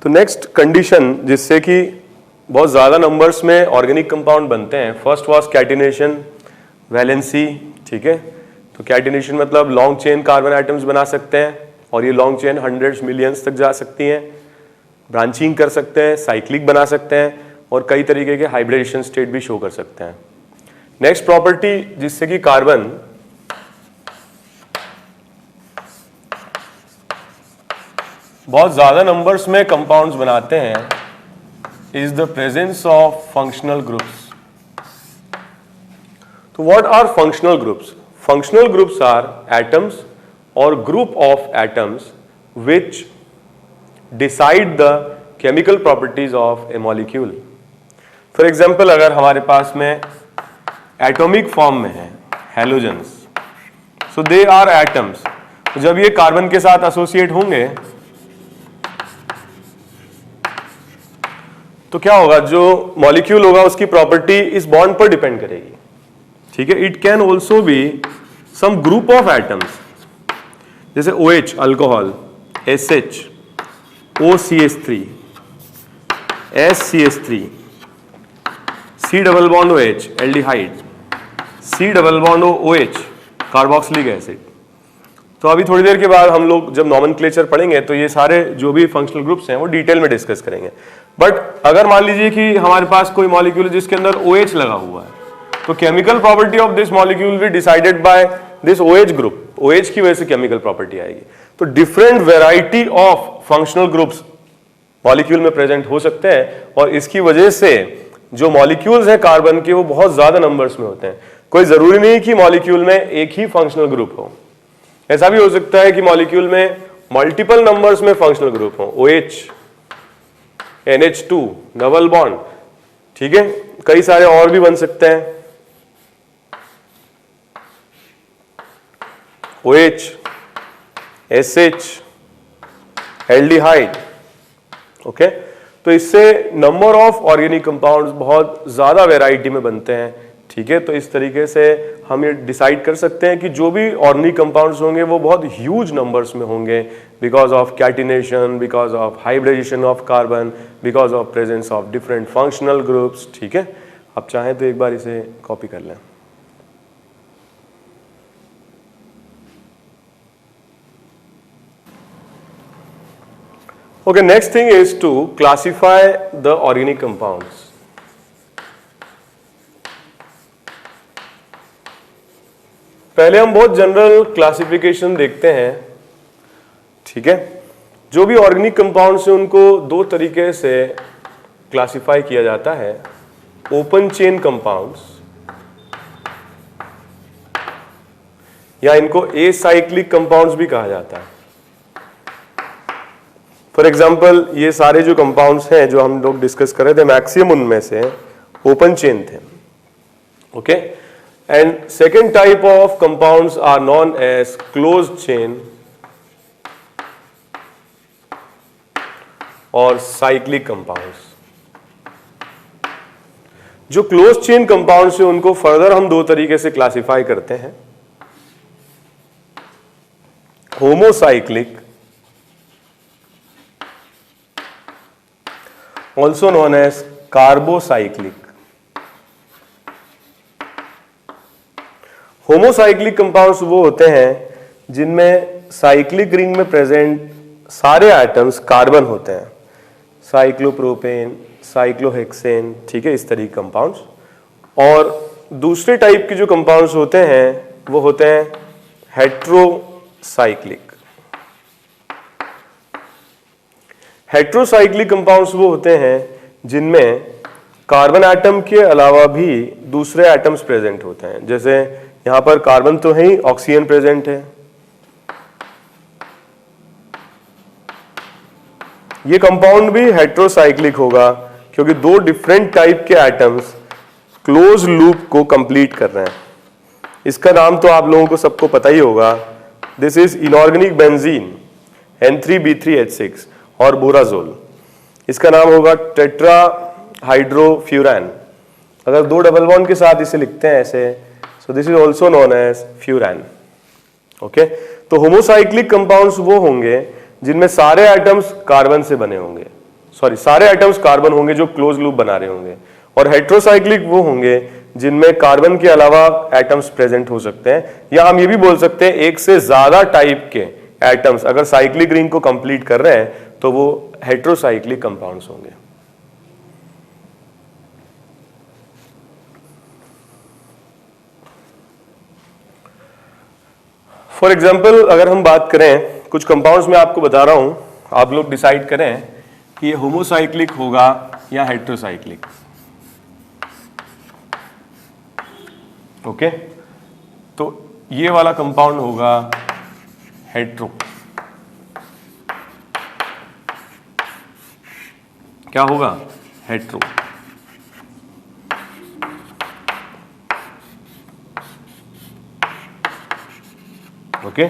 तो नेक्स्ट कंडीशन जिससे कि बहुत ज़्यादा नंबर्स में ऑर्गेनिक कंपाउंड बनते हैं, फर्स्ट वाज कैटिनेशन वैलेंसी। ठीक है, तो कैटिनेशन मतलब लॉन्ग चेन कार्बन आइटम्स बना सकते हैं और ये लॉन्ग चेन हंड्रेड्स मिलियंस तक जा सकती हैं। ब्रांचिंग कर सकते हैं, साइक्लिक बना सकते हैं और कई तरीके के हाइब्रिडेशन स्टेट भी शो कर सकते हैं। नेक्स्ट प्रॉपर्टी जिससे कि कार्बन बहुत ज्यादा नंबर्स में कंपाउंड्स बनाते हैं is the presence of functional groups. So what are functional groups? Functional groups are atoms or group of atoms which decide the chemical properties of a molecule. For example, अगर हमारे पास में atomic form में है halogens, so they are atoms. जब ये carbon के साथ associate होंगे तो क्या होगा, जो मॉलिक्यूल होगा उसकी प्रॉपर्टी इस बॉन्ड पर डिपेंड करेगी. ठीक है. It can also be some group of atoms, जैसे OH alcohol, SH, OCH3, SCH3, C double bond OH aldehyde, C double bond OH carboxylic acid. तो अभी थोड़ी देर के बाद हम लोग जब नॉमेनक्लेचर पढ़ेंगे तो ये सारे जो भी फंक्शनल ग्रुप्स हैं वो डिटेल में डिस्कस करेंगे. बट अगर मान लीजिए कि हमारे पास कोई मॉलिक्यूल जिसके अंदर OH लगा हुआ है, तो chemical property of this molecule will decided by this OH group. OH की वजह से केमिकल प्रॉपर्टी आएगी. तो different variety of functional groups molecule में प्रेजेंट हो सकते हैं और इसकी वजह से जो मॉलिक्यूल्स हैं कार्बन के वो बहुत ज्यादा नंबर्स में होते हैं. कोई जरूरी नहीं कि मॉलिक्यूल में एक ही फंक्शनल ग्रुप हो. ऐसा भी हो सकता है कि मॉलिक्यूल में मल्टीपल नंबर्स में फंक्शनल ग्रुप हो. OH, NH2 डबल बॉन्ड, ठीक है, कई सारे और भी बन सकते हैं. OH, SH, aldehyde. ओके. तो इससे नंबर ऑफ ऑर्गेनिक कंपाउंड्स बहुत ज्यादा वैरायटी में बनते हैं. ठीक है. तो इस तरीके से हम ये डिसाइड कर सकते हैं कि जो भी ऑर्गेनिक कंपाउंड्स होंगे वो बहुत ह्यूज नंबर्स में होंगे because of catenation, because of hybridization of carbon, because of presence of different functional groups. ठीक है. आप चाहें तो एक बार इसे कॉपी कर लें. Okay, next thing is to classify the organic compounds. पहले हम बहुत जनरल क्लासिफिकेशन देखते हैं. ठीक है. जो भी ऑर्गेनिक कंपाउंड्स हैं उनको दो तरीके से क्लासिफाई किया जाता है. ओपन चेन कंपाउंड्स या इनको एसाइक्लिक कंपाउंड्स भी कहा जाता है. फॉर एग्जाम्पल ये सारे जो कंपाउंड्स हैं जो हम लोग डिस्कस कर रहे थे मैक्सिमम उनमें से ओपन चेन थे. Okay. And second type of compounds are known as closed chain और साइक्लिक कंपाउंड्स. जो क्लोज्ड चेन कंपाउंड्स हैं उनको फर्दर हम दो तरीके से क्लासिफाई करते हैं. Homocyclic, also known as carbocyclic. Homocyclic compounds वो होते हैं जिनमें साइक्लिक रिंग में प्रेजेंट सारे एटम्स कार्बन होते हैं. साइक्लोप्रोपेन, साइक्लोहेक्सेन, ठीक है, इस तरह के कंपाउंड्स. और दूसरे टाइप के जो कंपाउंड्स होते हैं वो होते हैं हेट्रोसाइक्लिक. हेट्रोसाइक्लिक कंपाउंड्स वो होते हैं जिनमें कार्बन एटम के अलावा भी दूसरे एटम्स प्रेजेंट होते हैं. जैसे यहां पर कार्बन तो है ही, ऑक्सीजन प्रेजेंट है. ये कंपाउंड भी हेट्रोसाइक्लिक होगा क्योंकि दो डिफरेंट टाइप के एटम्स क्लोज लूप को कंप्लीट कर रहे हैं. इसका नाम तो आप लोगों को सबको पता ही होगा. This is inorganic benzene N3B3H6 और बोराजोल. इसका नाम होगा टेट्रा हाइड्रोफ्यूरान. अगर दो डबल बॉन्ड के साथ इसे लिखते हैं ऐसे, so this is also known as furan. Okay. तो होमोसाइक्लिक कंपाउंड्स वो होंगे जिनमें सारे एटम्स कार्बन से बने होंगे, सॉरी सारे एटम्स कार्बन होंगे जो क्लोज लूप बना रहे होंगे. और हेट्रोसाइक्लिक वो होंगे जिनमें कार्बन के अलावा एटम्स प्रेजेंट हो सकते हैं. या हम ये भी बोल सकते हैं एक से ज्यादा टाइप के एटम्स अगर साइक्लिक रिंग को कंप्लीट कर रहे हैं तो वो हेट्रोसाइक्लिक कंपाउंड्स होंगे. फॉर एग्जाम्पल अगर हम बात करें कुछ कंपाउंड्स में आपको बता रहा हूं, आप लोग डिसाइड करें कि ये होमोसाइक्लिक होगा या हेट्रोसाइक्लिक। ओके, तो ये वाला कंपाउंड होगा हेट्रो। क्या होगा? हेट्रो। Okay,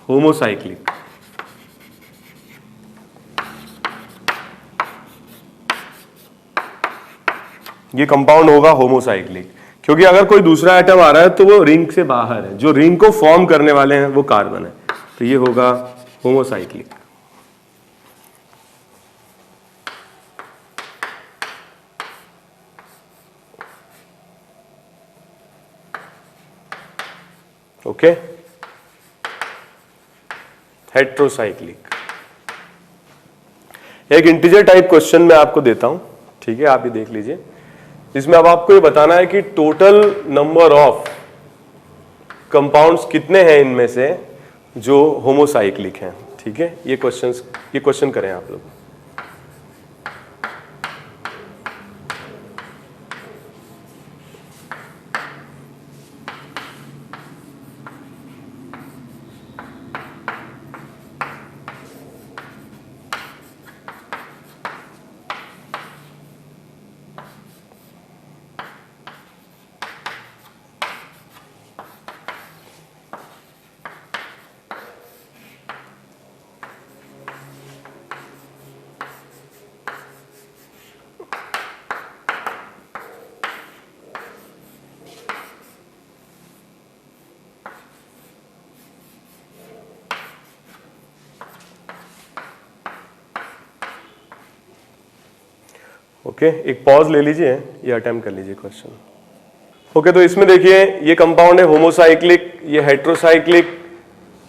homocyclic. ये कंपाउंड होगा होमोसाइक्लिक, क्योंकि अगर कोई दूसरा एटम आ रहा है तो वो रिंग से बाहर है, जो रिंग को फॉर्म करने वाले हैं वो कार्बन है, तो ये होगा होमोसाइक्लिक। Okay, heterocyclic. एक इंटीजर टाइप क्वेश्चन मैं आपको देता हूं, ठीक है, आप ये देख लीजिए। इसमें अब आपको ये बताना है कि टोटल नंबर ऑफ कंपाउंड्स कितने हैं इनमें से जो होमोसाइक्लिक हैं। ठीक है, ये क्वेश्चन करें आप लोग। ओके, एक पॉज ले लीजिए, ये अटेम्प्ट कर लीजिए क्वेश्चन। ओके, तो इसमें देखिए ये कंपाउंड है होमोसाइक्लिक, ये हेट्रोसाइक्लिक।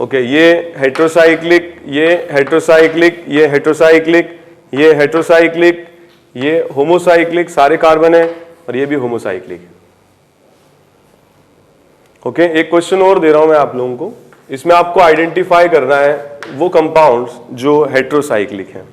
ओके, ये हेट्रोसाइक्लिक, ये हेट्रोसाइक्लिक, ये हेट्रोसाइक्लिक, ये हेट्रोसाइक्लिक, ये होमोसाइक्लिक, सारे कार्बन है, और ये भी होमोसाइक्लिक। ओके, एक क्वेश्चन और दे रहा हूं मैं आप लोगों को। इसमें आपको आइडेंटिफाई करना है वो कंपाउंड्स जो हेट्रोसाइक्लिक हैं।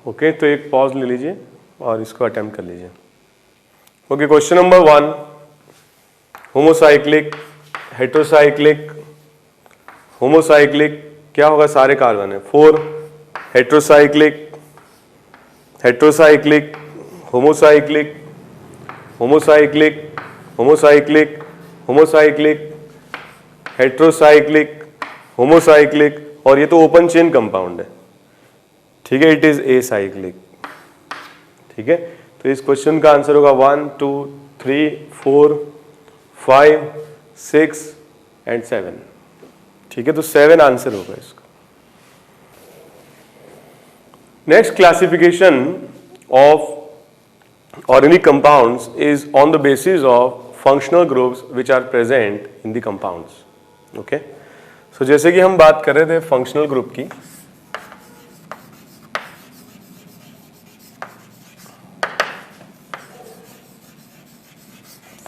ओके, तो एक पॉज ले लीजिए और इसको अटेम्प्ट कर लीजिए। Okay, question number 1, homocyclic, heterocyclic, homocyclic, क्या होगा? सारे कार्बन है। 4, heterocyclic, heterocyclic, homocyclic, homocyclic, homocyclic, homocyclic, heterocyclic, homocyclic, और ये तो ओपन चेन कंपाउंड है। ठीक है, इट इज एसाइक्लिक। ठीक है, तो इस क्वेश्चन का आंसर होगा 1, 2, 3, 4, 5, 6 एंड 7। ठीक है, तो 7 आंसर होगा इसका। Next classification of organic compounds is on the basis of functional groups which are present in the compounds. Okay, so जैसे कि हम बात कर रहे थे फंक्शनल ग्रुप की,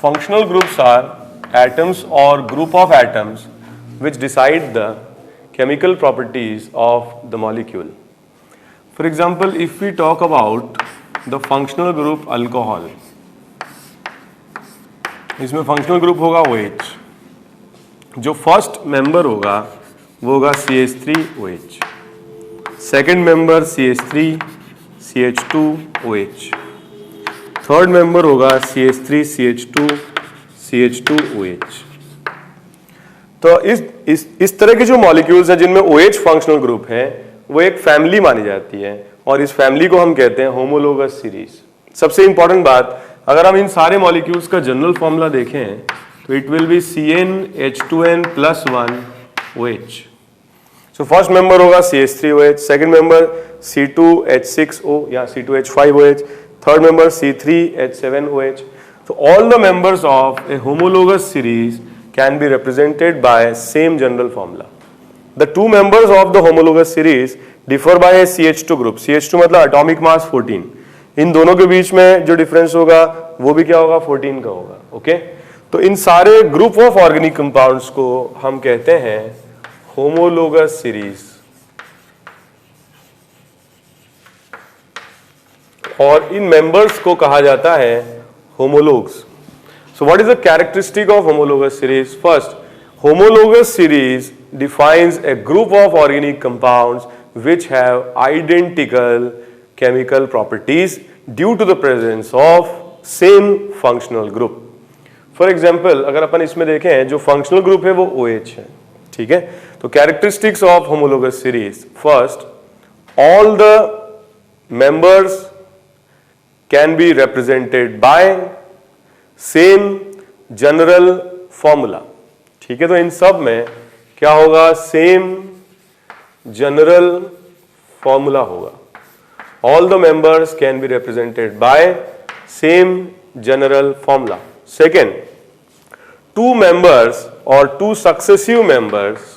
functional groups are atoms or group of atoms which decide the chemical properties of the molecule. For example, if we talk about the functional group alcohol, इसमें functional group होगा OH, जो first member होगा वो होगा CH3OH, second member CH3 CH2OH, third member होगा CH3 CH2 CH2OH। तो इस तरह के जो मॉलिक्यूल्स हैं जिनमें OH फंक्शनल ग्रुप है वो एक फैमिली मानी जाती है और इस फैमिली को हम कहते हैं होमोलोगस सीरीज। सबसे इंपॉर्टेंट बात, अगर हम इन सारे मॉलिक्यूल्स का जनरल फॉर्मूला देखें तो it will be CnH2n+1OH। So first member होगा CH3OH, सेकंड मेंबर C2H6O या C2H5OH, third member C3H7OH। So all the members of a homologous series can be represented by same general formula. The two members of the homologous series differ by a CH2 group. CH2 मतलब atomic mass 14. इन दोनों के बीच में जो difference होगा वो भी क्या होगा, 14 का होगा। ओके, तो इन सारे ग्रुप ऑफ ऑर्गेनिक कंपाउंड्स को हम कहते हैं होमोलोगस सीरीज, और इन मेंबर्स को कहा जाता है homologues. So what is the characteristic of homologous series? First, homologous series defines a group of organic compounds which have identical chemical properties due to the presence of same functional group. For example, अगर अपन इसमें देखें जो functional group है वो OH है, ठीक है? तो characteristics of homologous series, first, all the members can be represented by same general formula. ठीक है, तो इन सब में क्या होगा, सेम जनरल फॉर्मूला होगा। All the members can be represented by same general formula. Second, two members और two successive members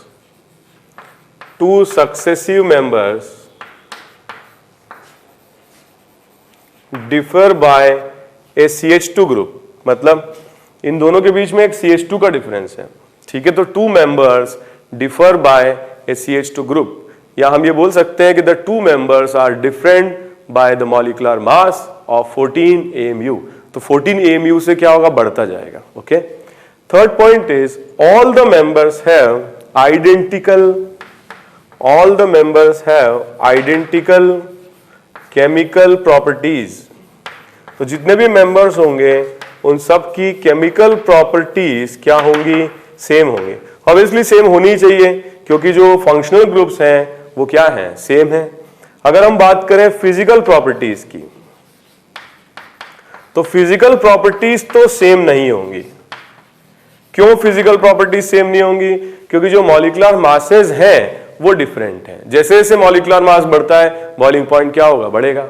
differ by a CH2 group, मतलब इन दोनों के बीच में एक CH2 का डिफरेंस है, ठीक है? तो two members differ by a CH2 group, या हम ये बोल सकते हैं कि the two members are different by the molecular mass of 14 AMU। तो 14 AMU से क्या होगा, बढ़ता जाएगा। Okay, third point is all the members have identical chemical properties. तो जितने भी मेंबर्स होंगे उन सब की केमिकल प्रॉपर्टीज क्या होंगी, सेम होंगे। ऑब्वियसली सेम होनी ही चाहिए क्योंकि जो फंक्शनल ग्रुप्स हैं वो क्या हैं, सेम है। अगर हम बात करें फिजिकल प्रॉपर्टीज की, तो फिजिकल प्रॉपर्टीज तो सेम नहीं होंगी। क्यों फिजिकल प्रॉपर्टीज सेम नहीं होंगी? क्योंकि जो मॉलिक्यूलर मासेस हैं वो डिफरेंट हैं। जैसे जैसे मॉलिक्यूलर मास बढ़ता है बॉइलिंग पॉइंट क्या होगा, बढ़ेगा।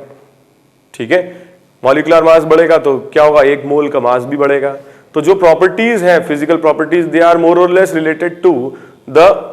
ठीक है, मॉलिक्यूलर मास बढ़ेगा तो क्या होगा, एक मोल का मास भी बढ़ेगा। तो जो प्रॉपर्टीज है physical properties, they are more और less related to the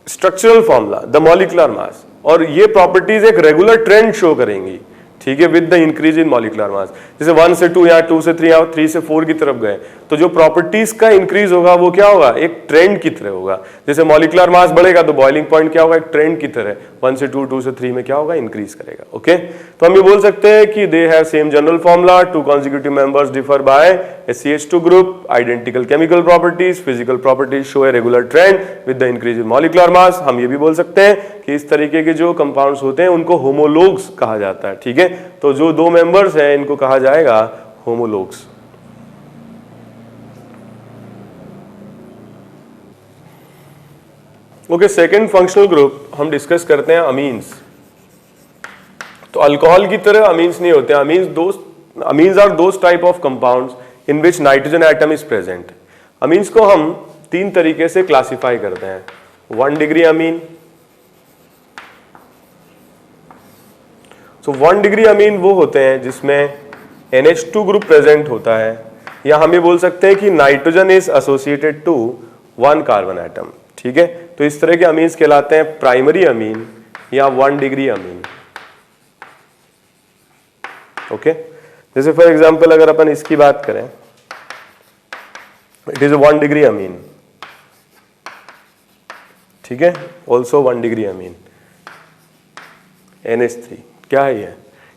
structural formula, the molecular mass, और ये प्रॉपर्टीज एक रेगुलर ट्रेंड शो करेंगी। ठीक है, with the increase in molecular mass, जैसे 1 से 2 या 2 से 3 या 3 से 4 की तरफ गए तो जो प्रॉपर्टीज का इंक्रीज होगा वो क्या होगा, एक ट्रेंड की तरह होगा। जैसे मॉलिक्यूलर मास बढ़ेगा तो बॉइलिंग पॉइंट क्या होगा, एक ट्रेंड की तरह 1 से 2, 2 से 3 में क्या होगा, इंक्रीज करेगा। ओके, तो हम ये बोल सकते हैं कि they have same general formula, two consecutive members differ by a CH2 group, identical chemical properties, physical properties show a regular trend with the increase in molecular mass. हम ये भी बोल सकते हैं कि इस तरीके के जो कंपाउंड्स होते हैं उनको होमोलोग्स कहा जाता है। ठीक है, तो जो दो मेंबर्स हैं इनको कहा जाएगा होमोलोग्स। ओके, सेकंड फंक्शनल ग्रुप हम डिस्कस करते हैं अमीन्स। तो अल्कोहल की तरह अमीन्स नहीं होते। Amines are those type of compounds in which nitrogen atom is present. Amines को हम 3 तरीके से क्लासिफाई करते हैं। 1 डिग्री अमीन, तो 1 डिग्री अमीन वो होते हैं जिसमें NH2 ग्रुप प्रेजेंट होता है, या हम ये बोल सकते हैं कि nitrogen is associated to 1 carbon atom. ठीक है, तो इस तरह के अमीन्स कहलाते हैं प्राइमरी अमीन या 1 डिग्री अमीन। ओके, जैसे फॉर एग्जांपल अगर अपन इसकी बात करें, इट इज 1 डिग्री अमीन। ठीक है, ऑल्सो 1 डिग्री अमीन, NH3 क्या है ये?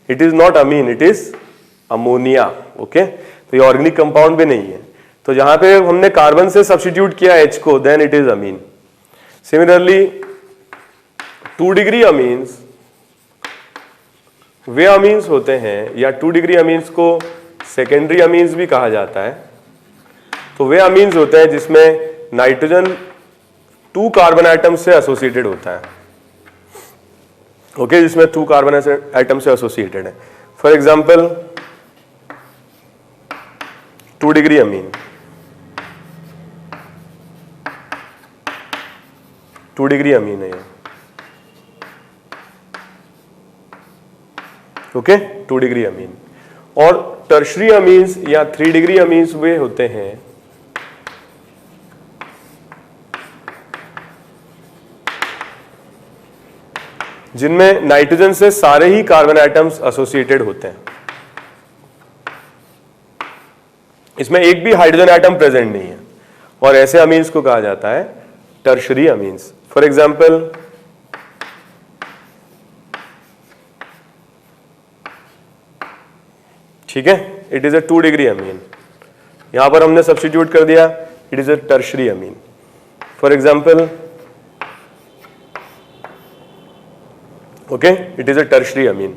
It is not amine, it is ammonia. Okay, तो ये ऑर्गेनिक कंपाउंड भी नहीं है। तो जहां पे हमने कार्बन से सब्स्टिट्यूट किया H को, then it is amine. Similarly 2 degree amines वे अमीन्स होते हैं, या 2 डिग्री अमीन्स को सेकेंडरी अमीन्स भी कहा जाता है। तो वे अमीन्स होते हैं जिसमें नाइट्रोजन 2 कार्बन आइटम से एसोसिएटेड होता है। ओके, जिसमें 2 कार्बन आइटम से एसोसिएटेड है। For example 2 degree amine, 2 degree amine है ये। Okay, 2 degree amine. और टर्शरी अमीन्स या 3 डिग्री अमीन्स वे होते हैं जिनमें नाइट्रोजन से सारे ही कार्बन आइटम्स एसोसिएटेड होते हैं, इसमें एक भी हाइड्रोजन आइटम प्रेजेंट नहीं है, और ऐसे अमीन्स को कहा जाता है टर्शरी अमीन्स। फॉर एग्जांपल ठीक है, it is a 2 degree amine, यहां पर हमने सब्स्टिट्यूट कर दिया, it is a tertiary Amin. For example okay, it is a tertiary अमीन।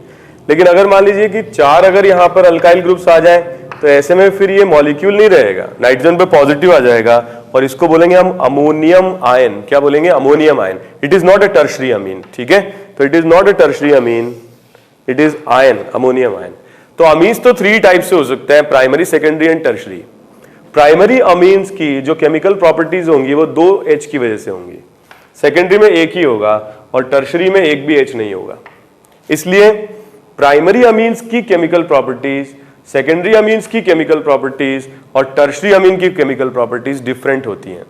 लेकिन अगर मान लीजिए कि 4 अगर यहां पर अल्काइल ग्रुप्स आ जाए, तो ऐसे में फिर ये मॉलिक्यूल नहीं रहेगा, नाइट्रोजन पे पॉजिटिव आ जाएगा, और इसको बोलेंगे हम अमोनियम आयन। क्या बोलेंगे? Ammonium ion. It is not a tertiary अमीन। ठीक है, तो it is not a tertiary Amin, it is ion, ammonium ion. तो अमीन्स तो 3 टाइप से हो सकते हैं, primary, secondary and tertiary. Primary amines की जो केमिकल प्रॉपर्टीज होंगी वो 2 H की वजह से होंगी, सेकेंडरी में एक ही होगा, और टर्शरी में एक भी H नहीं होगा। इसलिए प्राइमरी अमीन्स की केमिकल प्रॉपर्टीज, सेकेंडरी अमीन्स की केमिकल प्रॉपर्टीज और टर्शरी अमीन की केमिकल प्रॉपर्टीज डिफरेंट होती हैं।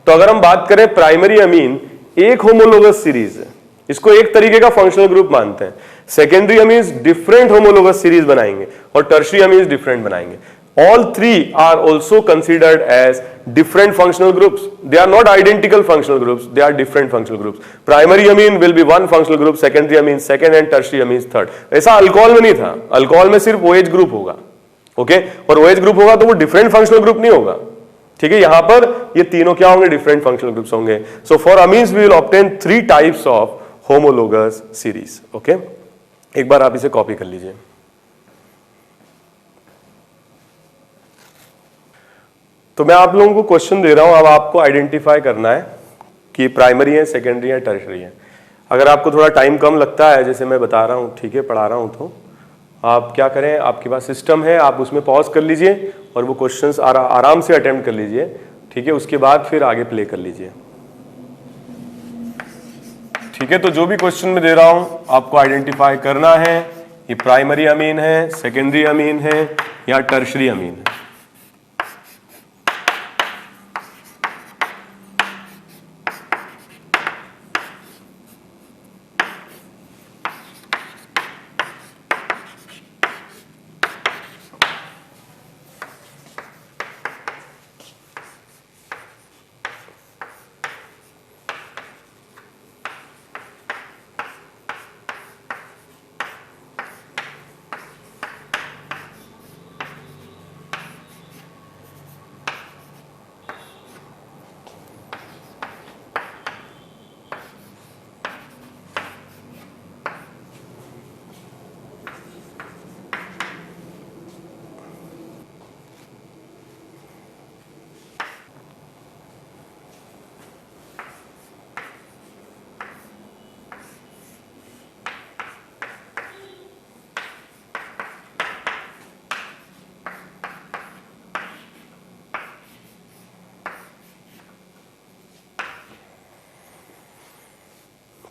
तो अगर हम बात करें, प्राइमरी अमीन एक होमोलोगस सीरीज है, इसको एक तरीके का फंक्शनल ग्रुप मानते हैं। Secondary amines different homologous series बनाएंगे, और टर्शरी अमीन्स डिफरेंट बनाएंगे। All 3 are also considered as different functional groups. They are not identical functional groups, they are different functional groups. Primary amine will be one functional group, secondary amine second and tertiary amines third. ऐसा alcohol में नहीं था, alcohol में सिर्फ OH group होगा। Okay, और OH group होगा तो वो डिफरेंट फंक्शनल ग्रुप नहीं होगा। ठीक है, यहां पर ये तीनों क्या होंगे? डिफरेंट फंक्शनल ग्रुप्स होंगे। So for amines we will obtain 3 types of homologous series. Okay, एक बार आप इसे कॉपी कर लीजिए। तो मैं आप लोगों को क्वेश्चन दे रहा हूं, अब आपको आइडेंटिफाई करना है कि प्राइमरी है, सेकेंडरी है, टर्शरी है। अगर आपको थोड़ा टाइम कम लगता है, जैसे मैं बता रहा हूं, ठीक है, पढ़ा रहा हूं, तो आप क्या करें, आपके पास सिस्टम है, आप उसमें पॉज कर लीजिए और वो क्वेश्चंस आराम से अटेम्प्ट कर लीजिए। ठीक है, उसके बाद फिर आगे प्ले कर लीजिए। ठीक है, तो जो भी क्वेश्चन मैं दे रहा हूं आपको आइडेंटिफाई करना है, ये प्राइमरी अमीन है, सेकेंडरी अमीन है या टर्शरी अमीन है।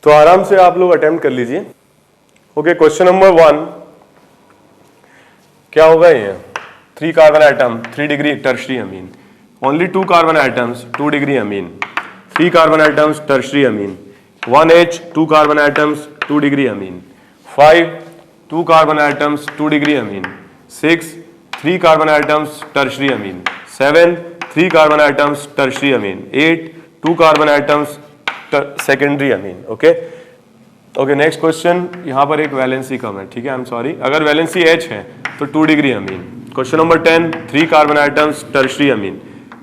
तो आराम से आप लोग अटेम्प्ट कर लीजिए। ओके, क्वेश्चन नंबर 1 क्या होगा? ये 3 कार्बन आइटम, 3 डिग्री टर्शरी अमीन। Only 2 carbon atoms, 2 degree amine. 3 carbon atoms, tertiary अमीन। 1H, 2 carbon atoms, 2 degree amine. 5 2 carbon atoms, 2 degree amine. 6 3 carbon atoms, tertiary अमीन। 7 3 कार्बन आइटम्स, टर्शरी अमीन। 8 2 carbon atoms, secondary amine. Okay okay, next question, यहाँ पर एक valency कम है, ठीक है, I am sorry, अगर valency H है तो 2 degree amine. Question number 10, 3 carbon atoms tertiary अमीन।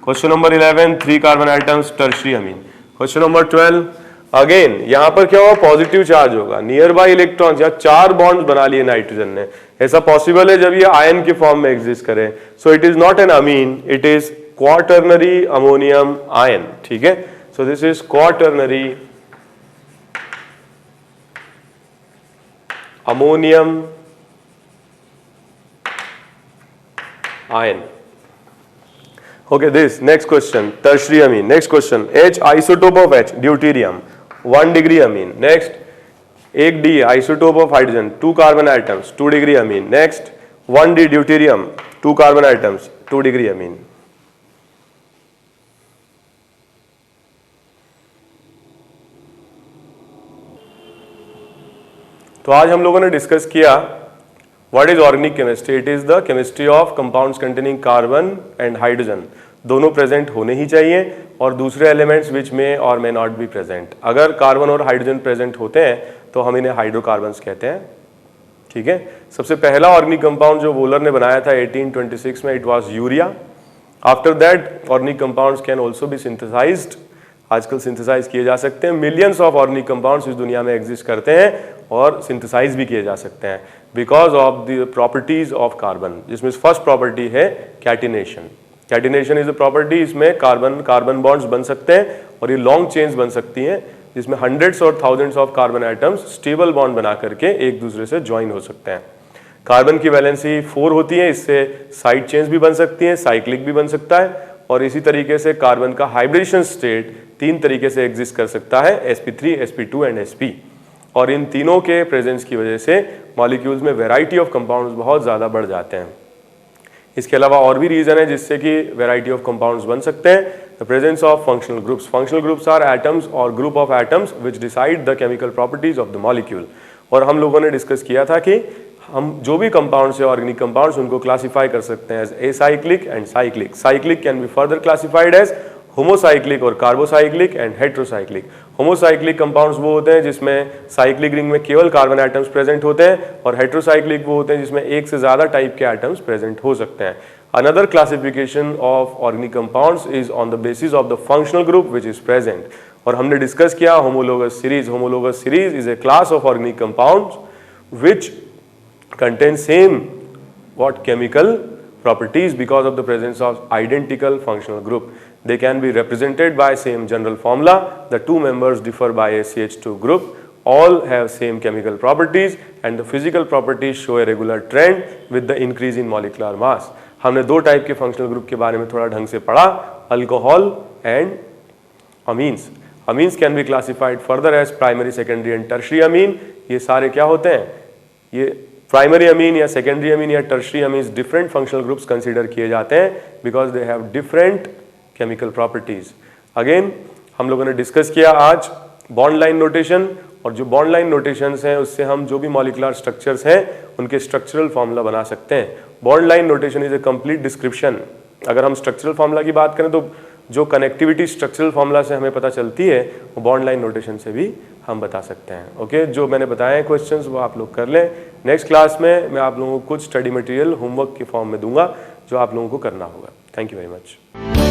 Question number 11, 3 carbon atoms tertiary अमीन। Question number 12, again यहाँ पर क्या होगा, पॉजिटिव चार्ज होगा, नियर बाय इलेक्ट्रॉन्स, या 4 बॉन्ड्स बना लिए नाइट्रोजन ने। ऐसा पॉसिबल है जब ये आयन के फॉर्म में एग्जिस्ट करे। So it is not an amine, it is quaternary ammonium ion, ठीक है। So this is quaternary ammonium ion. Okay, this next question, tertiary amine. Next question, H isotope of H, deuterium, 1 degree amine. Next, 1D isotope of hydrogen, 2 carbon atoms, 2 degree amine. Next, 1D deuterium, 2 carbon atoms, 2 degree amine. तो आज हम लोगों ने discuss किया what is organic chemistry. It is the chemistry of compounds containing carbon and hydrogen, दोनों present होने ही चाहिए, और दूसरे एलिमेंट्स विच में और मे नॉट बी प्रेजेंट। अगर कार्बन और हाइड्रोजन प्रेजेंट होते हैं तो हम इन्हें हाइड्रोकार्बन्स कहते हैं, ठीक है। सबसे पहला ऑर्गेनिक कंपाउंड जो वोलर ने बनाया था 1826 में, it was urea. After that organic compounds can also be synthesized, आजकल सिंथेसाइज किए जा सकते हैं। मिलियंस ऑफ ऑर्गेनिक कंपाउंड्स इस दुनिया में एग्जिस्ट करते हैं और सिंथेसाइज भी किए जा सकते हैं because of the properties of carbon, जिसमें फर्स्ट प्रॉपर्टी है catenation. Catenation is a property, इसमें कार्बन बॉन्ड्स बन सकते हैं और ये लॉन्ग चेन्स बन सकती हैं, जिसमें हंड्रेड्स और thousands of carbon atoms stable bond बना करके एक दूसरे से ज्वाइन हो सकते हैं। कार्बन की वैलेंसी 4 होती है, इससे साइड चेन्स भी बन सकती हैं, साइक्लिक भी बन सकता है, और इसी तरीके से कार्बन का हाइब्रिडेशन स्टेट 3 तरीके से एग्जिस्ट कर सकता है, sp3, sp2 एंड sp। और इन तीनों के प्रेजेंस की वजह से मॉलिक्यूल्स में वैरायटी ऑफ कंपाउंड्स बहुत ज़्यादा बढ़ जाते हैं। इसके अलावा और भी रीज़न है जिससे कि वैरायटी ऑफ कंपाउंड्स बन सकते हैं। The presence of functional groups. Functional groups are atoms और group of atoms which decide the chemical properties of the molecule. और हम लोगों ने डिस्कस किया था कि हम जो भी कंपाउंड्स है ऑर्गेनिक कंपाउंड्स, उनको क्लासीफाई कर सकते हैं as acyclic and cyclic. Cyclic can be further classified as homocyclic और carbocyclic and heterocyclic. Homocyclic compounds वो होते हैं जिसमें साइक्लिक रिंग में केवल कार्बन एटम्स प्रेजेंट होते हैं, और हेट्रोसाइक्लिक वो होते हैं जिसमें एक से ज्यादा टाइप के एटम्स प्रेजेंट हो सकते हैं। Another classification of organic compounds is on the basis of the functional group which is present. और हमने डिस्कस किया homologous series. Homologous series is a class of organic compounds which contain same what chemical properties because of the presence of identical functional group. They can be represented by same general formula. The two members differ by a CH2 group. All have same chemical properties and the physical properties show a regular trend with the increase in molecular mass. हमने 2 type के functional group के बारे में थोड़ा ढंग से पढ़ा, alcohol and amines. Amines can be classified further as primary, secondary and tertiary amine. ये सारे क्या होते हैं, ये प्राइमरी अमीन या सेकेंडरी अमीन या टर्शरी अमीन डिफरेंट फंक्शनल ग्रुप्स कंसीडर किए जाते हैं because they have different chemical properties. Again हम लोगों ने डिस्कस किया आज बॉन्ड लाइन नोटेशन, और जो बॉन्ड लाइन नोटेशंस हैं उससे हम जो भी मॉलिक्यूलर स्ट्रक्चर्स हैं उनके स्ट्रक्चरल फॉर्मूला बना सकते हैं। Bond line notation is a complete description. अगर हम स्ट्रक्चरल फॉर्मूला की बात करें तो जो कनेक्टिविटी स्ट्रक्चरल फॉर्मूला से हमें पता चलती है वो बॉन्ड लाइन नोटेशन से भी हम बता सकते हैं। ओके, जो मैंने बताए हैं क्वेश्चंस वो आप लोग कर लें। नेक्स्ट क्लास में मैं आप लोगों को कुछ स्टडी मटेरियल होमवर्क के फॉर्म में दूंगा जो आप लोगों को करना होगा। Thank you very much.